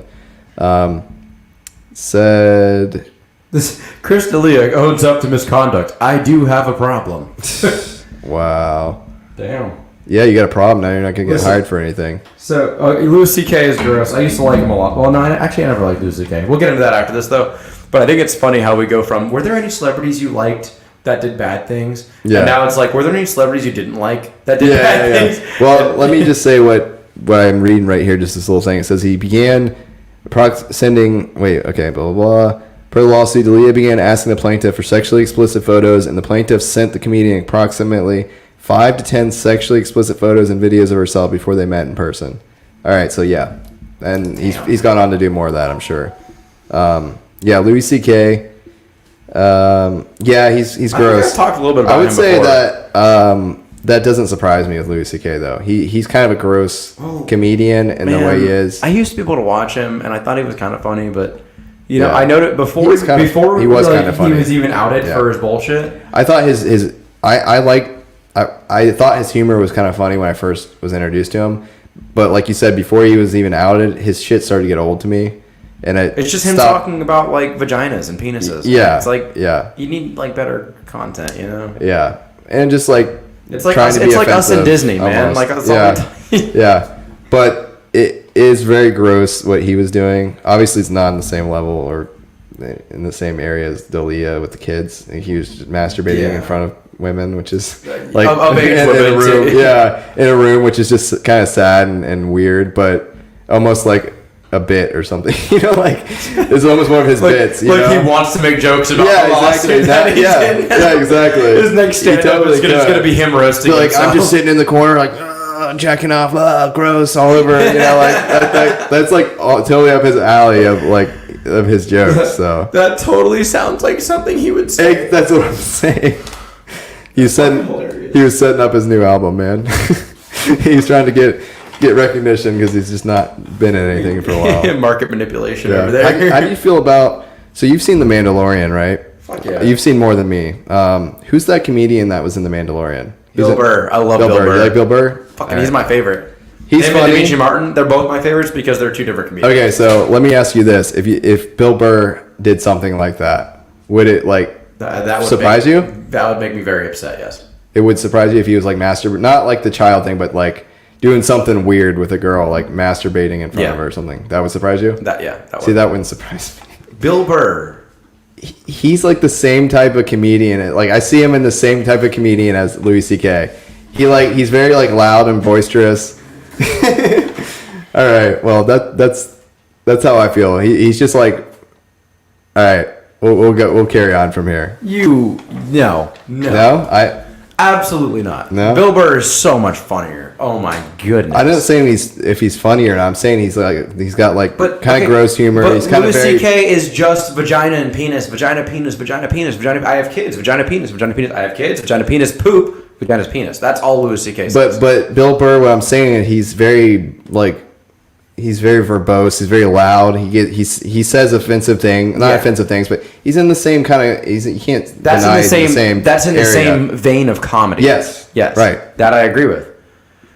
Said... This Chris D'Elia owns up to misconduct. I do have a problem. Wow. Damn. Yeah, you got a problem now. You're not gonna get hired for anything. So Louis C.K. is gross. I used to like him a lot. Well, no, I never liked Louis C.K. We'll get into that after this, though. But I think it's funny how we go from, were there any celebrities you liked that did bad things? Yeah. And now it's like, were there any celebrities you didn't like that did bad things? Well, let me just say what I'm reading right here. Just this little thing. It says he began sending. Wait. Okay. Blah blah blah. Per the lawsuit, D'Elia began asking the plaintiff for sexually explicit photos, and the plaintiff sent the comedian approximately 5 to 10 sexually explicit photos and videos of herself before they met in person. All right, so yeah, and he's gone on to do more of that, I'm sure. Yeah, Louis C.K. Yeah, he's gross. I talked a little bit about I would him say before. that that doesn't surprise me with Louis C.K. though. He's kind of a gross comedian in the way he is. I used to be able to watch him, and I thought he was kind of funny, but. You know, I noted before he was kind of funny. He was even outed for his bullshit. I thought I thought his humor was kind of funny when I first was introduced to him, but like you said, before he was even outed, his shit started to get old to me, and it's just him talking about like vaginas and penises. Yeah, it's like you need like better content, you know. Yeah, and just like it's like us in Disney, man. Like that's all yeah, but it is very gross what he was doing. Obviously, it's not on the same level or in the same area as D'Elia with the kids. He was just masturbating in front of women, which is like in a room. In a room, which is just kind of sad and weird, but almost like a bit or something. You know, like it's almost one of his bits. You know? He wants to make jokes about the exactly. lawsuit. Exactly. His next stand-up is going to be him roasting like, himself. I'm just sitting in the corner like. Jacking off, gross, all over. You know, like that's like totally up his alley of his jokes. So that totally sounds like something he would say. That's what I'm saying. He was setting up his new album, man. He's trying to get recognition because he's just not been in anything for a while. Market manipulation over there. How do you feel about? So you've seen The Mandalorian, right? Fuck yeah. You've seen more than me. Who's that comedian that was in The Mandalorian? Bill Burr. I love Bill Burr. You like Bill Burr? Fucking, he's my favorite. He's him funny. And Dimitri Martin, they're both my favorites because they're two different comedians. Okay, so let me ask you this: if Bill Burr did something like that, would it that would surprise you? That would make me very upset. Yes. It would surprise you if he was like not like the child thing, but like doing something weird with a girl, like masturbating in front of her or something. That would surprise you? That would. See, that wouldn't surprise me. Bill Burr. He's like the same type of comedian. Like I see him in the same type of comedian as Louis C.K. He's very like loud and boisterous. All right, well that's how I feel. He's just like, all right, we'll carry on from here. No, absolutely not. No? Bill Burr is so much funnier. Oh my goodness. I'm not saying if he's funny or not. I'm saying he's got kind of gross humor. But he's kind Louis of very. C.K. is just vagina and penis, vagina penis, vagina penis, vagina. I have kids, vagina penis, vagina penis. I have kids, vagina penis, poop, vagina's penis. That's all Louis C.K. says. But Bill Burr, what I'm saying is he's very verbose. He's very loud. He says offensive things, not offensive things, but he's in the same kind of. You can't. That's deny in the same. That's in the area. same vein of comedy. Yes. Right. That I agree with.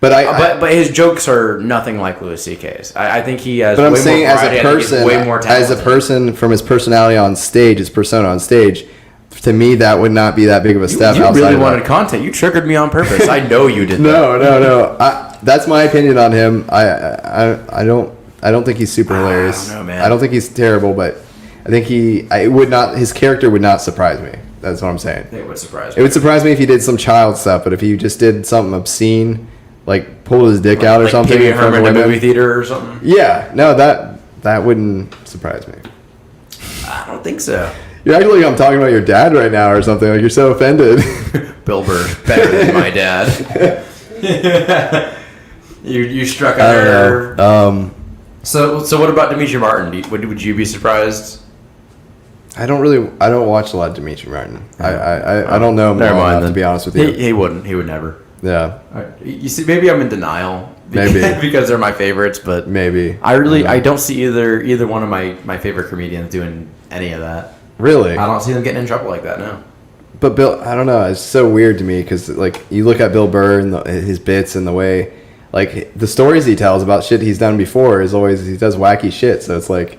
But but his jokes are nothing like Louis C.K.'s. I think he has. But I'm way saying more as variety. a person, way more as a person from his personality on stage, his persona on stage, to me that would not be that big of a step. You outside really of wanted content. You triggered me on purpose. I know you did. No. That's my opinion on him. I don't think he's super hilarious. I don't know, man. I don't think he's terrible, but I think his character would not surprise me. That's what I'm saying. It would surprise me. It would surprise me if he did some child stuff, but if he just did something obscene, like pulled his dick out or something Pee-wee in front of Herman in a women, movie theater or something. yeah, no, that wouldn't surprise me. I don't think so. You're acting like I'm talking about your dad right now or something. Like you're so offended. Bill Burr's better than my dad. you struck a nerve. So what about Demetri Martin? Would you be surprised? I don't watch a lot of Demetri Martin. I don't know him well enough, to be honest with you. He wouldn't. He would never. Yeah. You see, maybe I'm in denial. Maybe because they're my favorites, but maybe I don't see either one of my favorite comedians doing any of that. Really? I don't see them getting in trouble like that. No. But Bill, I don't know. It's so weird to me because like you look at Bill Burr and his bits and the way, like the stories he tells about shit he's done before is always he does wacky shit. So it's like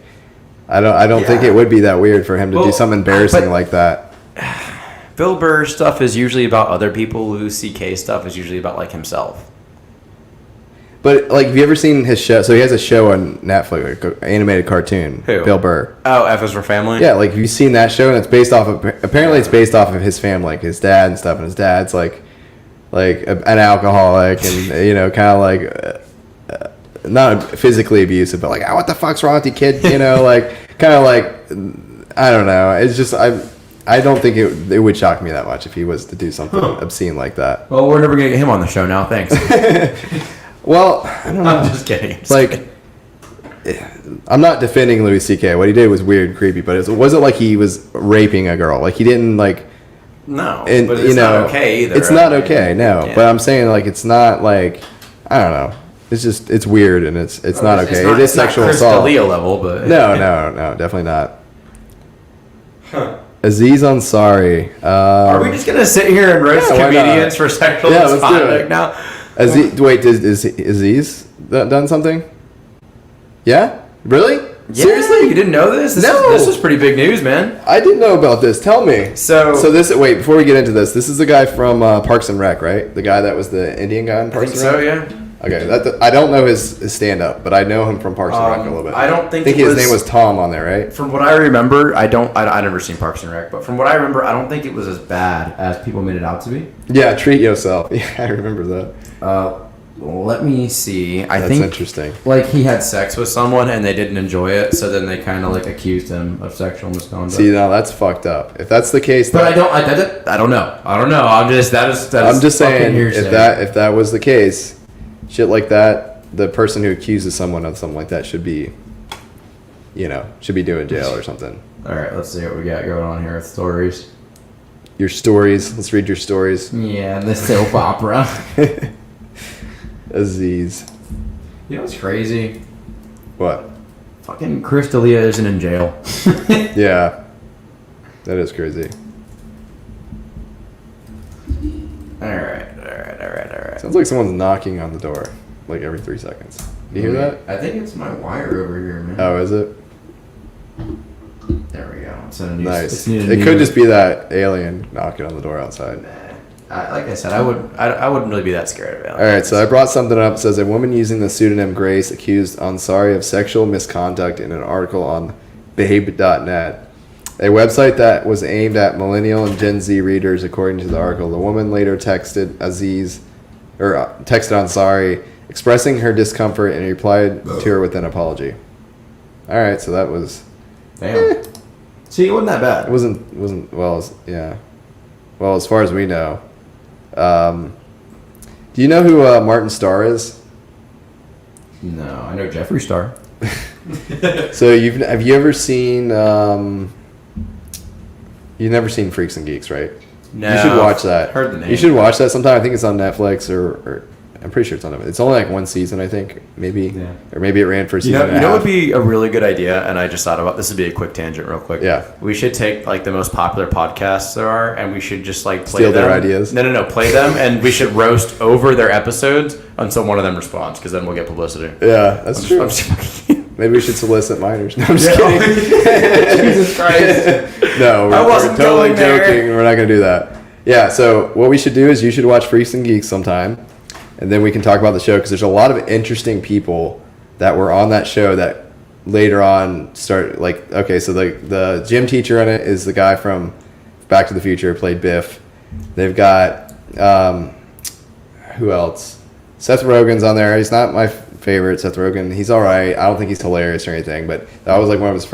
I don't think it would be that weird for him to do something embarrassing like that. Bill Burr stuff is usually about other people. Louis C.K. stuff is usually about like himself. But like, have you ever seen his show? So he has a show on Netflix, like, animated cartoon. Who? Bill Burr. Oh, F is for Family. Yeah, like have you seen that show? And it's based off of it's based off of his family, like his dad and stuff. And his dad's like an alcoholic, and kind of like not physically abusive, but like, oh, what the fuck's wrong with you, kid? Like kind of like I don't know. It's just I don't think it would shock me that much if he was to do something obscene like that. Well, we're never gonna get him on the show now. Thanks. Well, I don't know. I'm just kidding. I'm not defending Louis C.K. What he did was weird and creepy, but it wasn't like he was raping a girl. Like he didn't like. No, and, but it's not okay either. It's not okay. No, but I'm saying like it's not like I don't know. It's just it's weird and it's not okay. It is sexual assault. Chris D'Elia level, but no, definitely not. Huh. Aziz Ansari. Are we just gonna sit here and roast comedians for sexual misconduct now? Aziz, wait, is Aziz done something? Yeah, really? Yeah, Seriously? You didn't know this? This is pretty big news, man. I didn't know about this. Tell me. So before we get into this is the guy from Parks and Rec, right? The guy that was the Indian guy in Parks and Rec? So, yeah. Okay, I don't know his stand-up, but I know him from Parks and Rec a little bit. I don't think his name was Tom on there, right? From what I remember, I never seen Parks and Rec, but from what I remember, I don't think it was as bad as people made it out to be. Yeah, Treat Yourself. Yeah, I remember that. Let me see. That's interesting. Like he had sex with someone and they didn't enjoy it, so then they kind of like accused him of sexual misconduct. See, now that's fucked up. If that's the case, but I don't know. I'm just saying if that was the case, shit like that, the person who accuses someone of something like that should be doing jail or something. All right, let's see what we got going on here with stories. Your stories. Let's read your stories. Yeah, the soap opera. Aziz. You know what's crazy? What? Fucking Chris D'Elia isn't in jail. Yeah. That is crazy. Alright. Sounds like someone's knocking on the door, like every 3 seconds. Do you hear that? I think it's my wire over here, man. Oh, is it? There we go. It's a nice. It could just be that alien knocking on the door outside. Like I said, I wouldn't really be that scared of it. All right, so I brought something up. It says a woman using the pseudonym Grace accused Ansari of sexual misconduct in an article on babe.net, a website that was aimed at millennial and Gen Z readers, according to the article. The woman later texted Ansari, expressing her discomfort, and replied to her with an apology. All right, so that was. Damn. See, it wasn't that bad. It wasn't well. Yeah. Well, as far as we know. Do you know who Martin Starr is? No, I know Jeffree Star. So have you ever seen? You've never seen Freaks and Geeks, right? No. You should watch that. Heard the name. You should watch that sometime. I think it's on Netflix or I'm pretty sure it's on Netflix. It's only like one season, I think, maybe, or maybe it ran for a season. You know what would be a really good idea, and I just thought about this. Would be a quick tangent, real quick. Yeah. We should take like the most popular podcasts there are, and we should just like play Steal them. their ideas. No, play them, and we should roast over their episodes until one of them responds, because then we'll get publicity. Yeah, that's true. Maybe we should solicit minors. No, I'm just kidding. Jesus Christ. No, I wasn't we're totally going there. joking. We're not going to do that. Yeah, so what we should do is you should watch Freaks and Geeks sometime, and then we can talk about the show, because there's a lot of interesting people that were on that show that later on start, like, okay, so the gym teacher in it is the guy from Back to the Future, played Biff. They've got, who else? Seth Rogen's on there. He's not my favorite, Seth Rogen. He's all right. I don't think he's hilarious or anything, but that was like one of his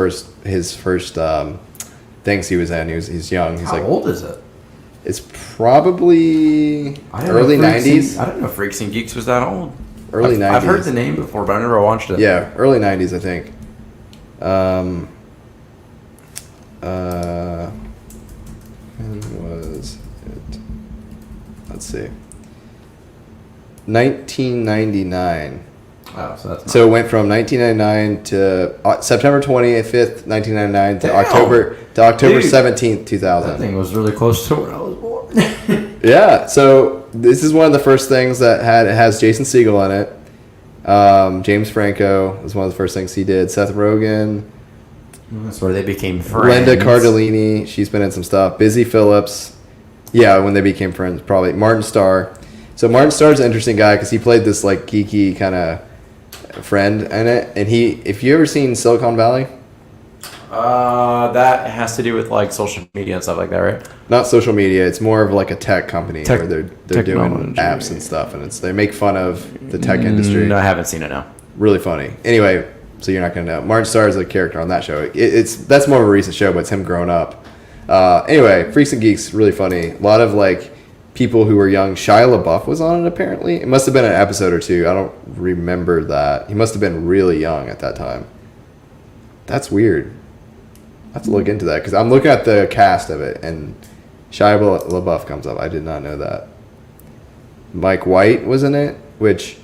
first things he was in. He's young. He's How old is it? It's probably early 90s. I don't know if Freaks and Geeks was that old. Early 90s. I've heard the name before, but I never watched it. Yeah, early 90s, I think. When was it? Let's see. 1999. Oh, so that's So it went from 1999 to September 25th, 1999 to Damn. October Dude, 17th, 2000. That thing was really close to when I was born. Yeah, so this is one of the first things that it has Jason Segel in it. James Franco was one of the first things he did. Seth Rogen. That's where they became friends. Linda Cardellini, she's been in some stuff. Busy Phillips. Yeah, when they became friends, probably. Martin Starr. So Martin Starr's an interesting guy because he played this like geeky kind of friend in it. And if you ever seen Silicon Valley? That has to do with like social media and stuff like that, right? Not social media. It's more of like a tech company where they're doing technology. apps and stuff, and they make fun of the tech industry. No, I haven't seen it now. Really funny. Anyway, so you're not gonna know. Martin Starr is a character on that show. That's more of a recent show, but it's him growing up. Anyway, Freaks and Geeks, really funny. A lot of like people who were young. Shia LaBeouf was on it apparently. It must have been an episode or two. I don't remember that. He must have been really young at that time. That's weird. I have to look into that because I'm looking at the cast of it and Shia LaBeouf comes up. I did not know that. Mike White was in it, which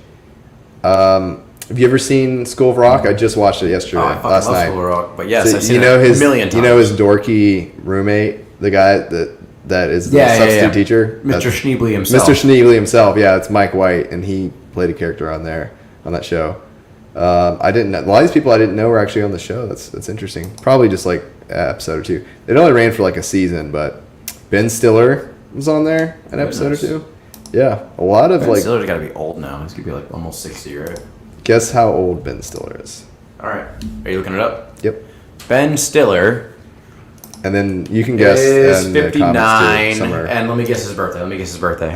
have you ever seen School of Rock? I just watched it yesterday, last night. School of Rock, but yes, So I've seen it a million times. You know his dorky roommate, the guy that is the substitute teacher? Mr. Schneebly himself. Mr. Schneebly himself, yeah, it's Mike White, and he played a character on that show. I didn't know. A lot of these people I didn't know were actually on the show. That's interesting. Probably just like an episode or two. It only ran for like a season, but Ben Stiller was on there an episode or two. Yeah, a lot of Ben like. Stiller's got to be old now. He's gonna be like almost 60, right? Guess how old Ben Stiller is. All right, are you looking it up? Yep. Ben Stiller. And then you can guess. Is in the 59, comments too, somewhere. and let me guess his birthday.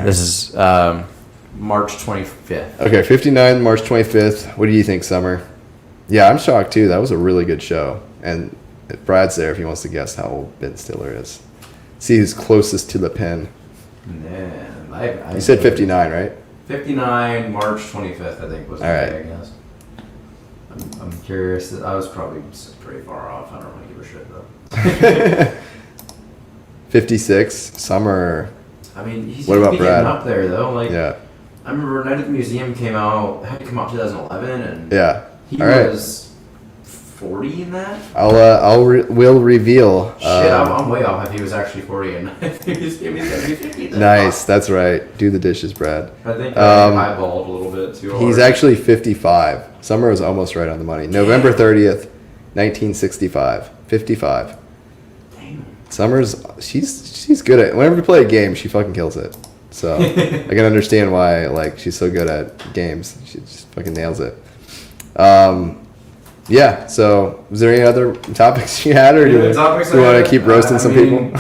This is March 25th. Okay, 59, March 25th. What do you think, Summer? Yeah, I'm shocked too. That was a really good show. And if Brad's there if he wants to guess how old Ben Stiller is. See who's closest to the pin. Man, You said 59, right? 59, March 25th, I think was the day, I guess. I'm curious. I was probably pretty far off. I don't really give a shit though. 56, Summer. I mean, he's what about Brad? getting up there though. Like, yeah. I remember Night at the Museum had to come out 2011, and yeah, he was 40 in that. We'll reveal. Shit, I'm way off if he was actually 40 and he's gonna be 50. Nice, that's right. Do the dishes, Brad. I think I eyeballed a little bit too hard. He's actually 55. Summer was almost right on the money. November 30th, 1965. 55. Damn. Summer's she's good at whenever we play a game, she fucking kills it. So I can understand why like she's so good at games. She just fucking nails it. Yeah. So, is there any other topics you had, or do you want to keep roasting some people?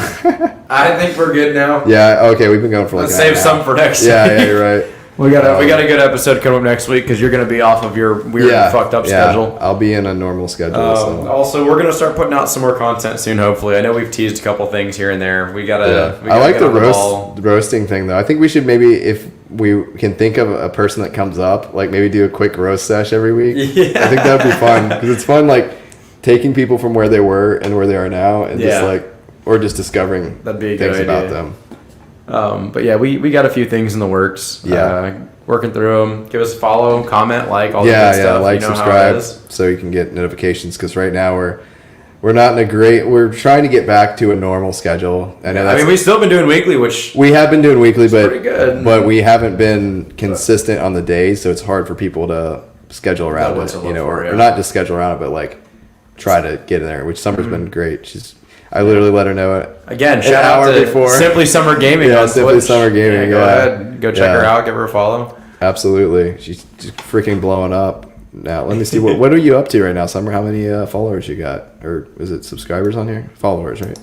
I think we're good now. Yeah. Okay. We've been going for like. Let's save some for next. Yeah. You're right. We got a good episode coming up next week because you're going to be off of your weird fucked up schedule. I'll be in a normal schedule. So. Also, we're going to start putting out some more content soon. Hopefully, I know we've teased a couple things here and there. We gotta. I like the roasting thing though. I think we should maybe, if we can think of a person that comes up, like maybe do a quick roast sesh every week. Yeah. I think that'd be fun because it's fun, like taking people from where they were and where they are now, and just like, or just discovering things about them. But yeah, we got a few things in the works. Yeah. Working through them. Give us a follow, comment, like, all the good stuff. Like, subscribe, so you can get notifications. Because right now we're not in a great. We're trying to get back to a normal schedule. I mean, we've still been doing weekly, which we have been doing weekly, but pretty good. But we haven't been consistent on the days, so it's hard for people to schedule around it. Or not just schedule around it, but like try to get in there. Which Summer's been great. I literally let her know it. Again, shout out to before. Simply Summer Gaming on Simply Twitch. Summer Gaming. Go ahead. Go check her out. Give her a follow. Absolutely. She's just freaking blowing up. Now, let me see. What are you up to right now, Summer? How many followers you got? Or is it subscribers on here? Followers, right?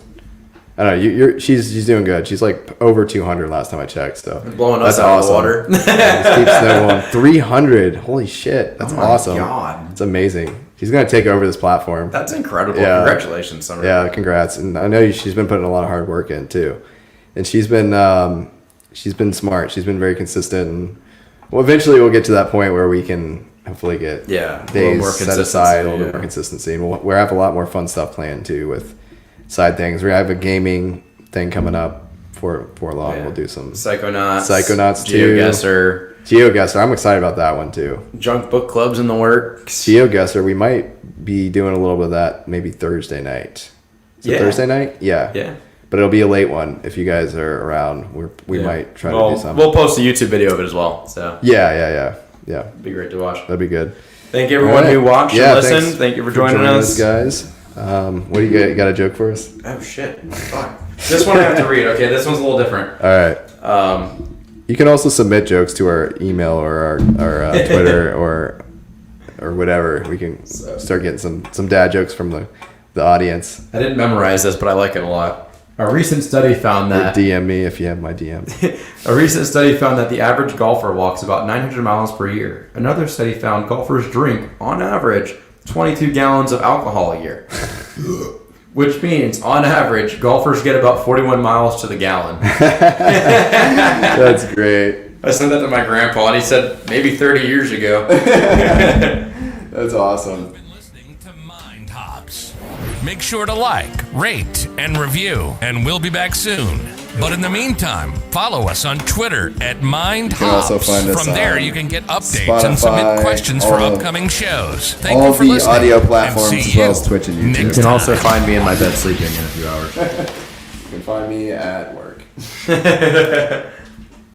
I don't know. She's doing good. She's like over 200 last time I checked. So blowing us out of the water. Just keeps snowballing. 300. Holy shit. That's awesome. God. It's amazing. She's going to take over this platform. That's incredible. Yeah. Congratulations, Summer. Yeah, congrats. And I know she's been putting a lot of hard work in too. And she's been smart. She's been very consistent. And well, eventually we'll get to that point where we can hopefully get days set aside, a little bit more consistency. And we'll have a lot more fun stuff planned too with side things. We have a gaming thing coming up for long. Yeah. We'll do some Psychonauts too. GeoGuessr. I'm excited about that one too. Junk book clubs in the works. GeoGuessr. We might be doing a little bit of that maybe Thursday night. Is it Thursday night? Yeah. Yeah. But it'll be a late one if you guys are around. We might try to do something. We'll post a YouTube video of it as well. So yeah. It'd be great to watch. That'd be good. Thank you everyone who watched and listened. Thank you for joining us, guys. What do you got a joke for us? Oh shit! Fuck. This one I have to read. Okay, this one's a little different. All right. You can also submit jokes to our email or our Twitter or whatever. We can start getting some dad jokes from the audience. I didn't memorize this, but I like it a lot. A recent study found that... Or DM me if you have my DM. A recent study found that the average golfer walks about 900 miles per year. Another study found golfers drink, on average, 22 gallons of alcohol a year. Which means, on average, golfers get about 41 miles to the gallon. That's great. I said that to my grandpa, and he said, maybe 30 years ago. That's awesome. Make sure to like, rate, and review, and we'll be back soon. But in the meantime, follow us on Twitter at MindHops. From there, you can get updates Spotify, and submit questions for upcoming shows. Thank all you for the listening. audio platforms as well as Twitch and YouTube. You can also find me in my bed sleeping in a few hours. You can find me at work.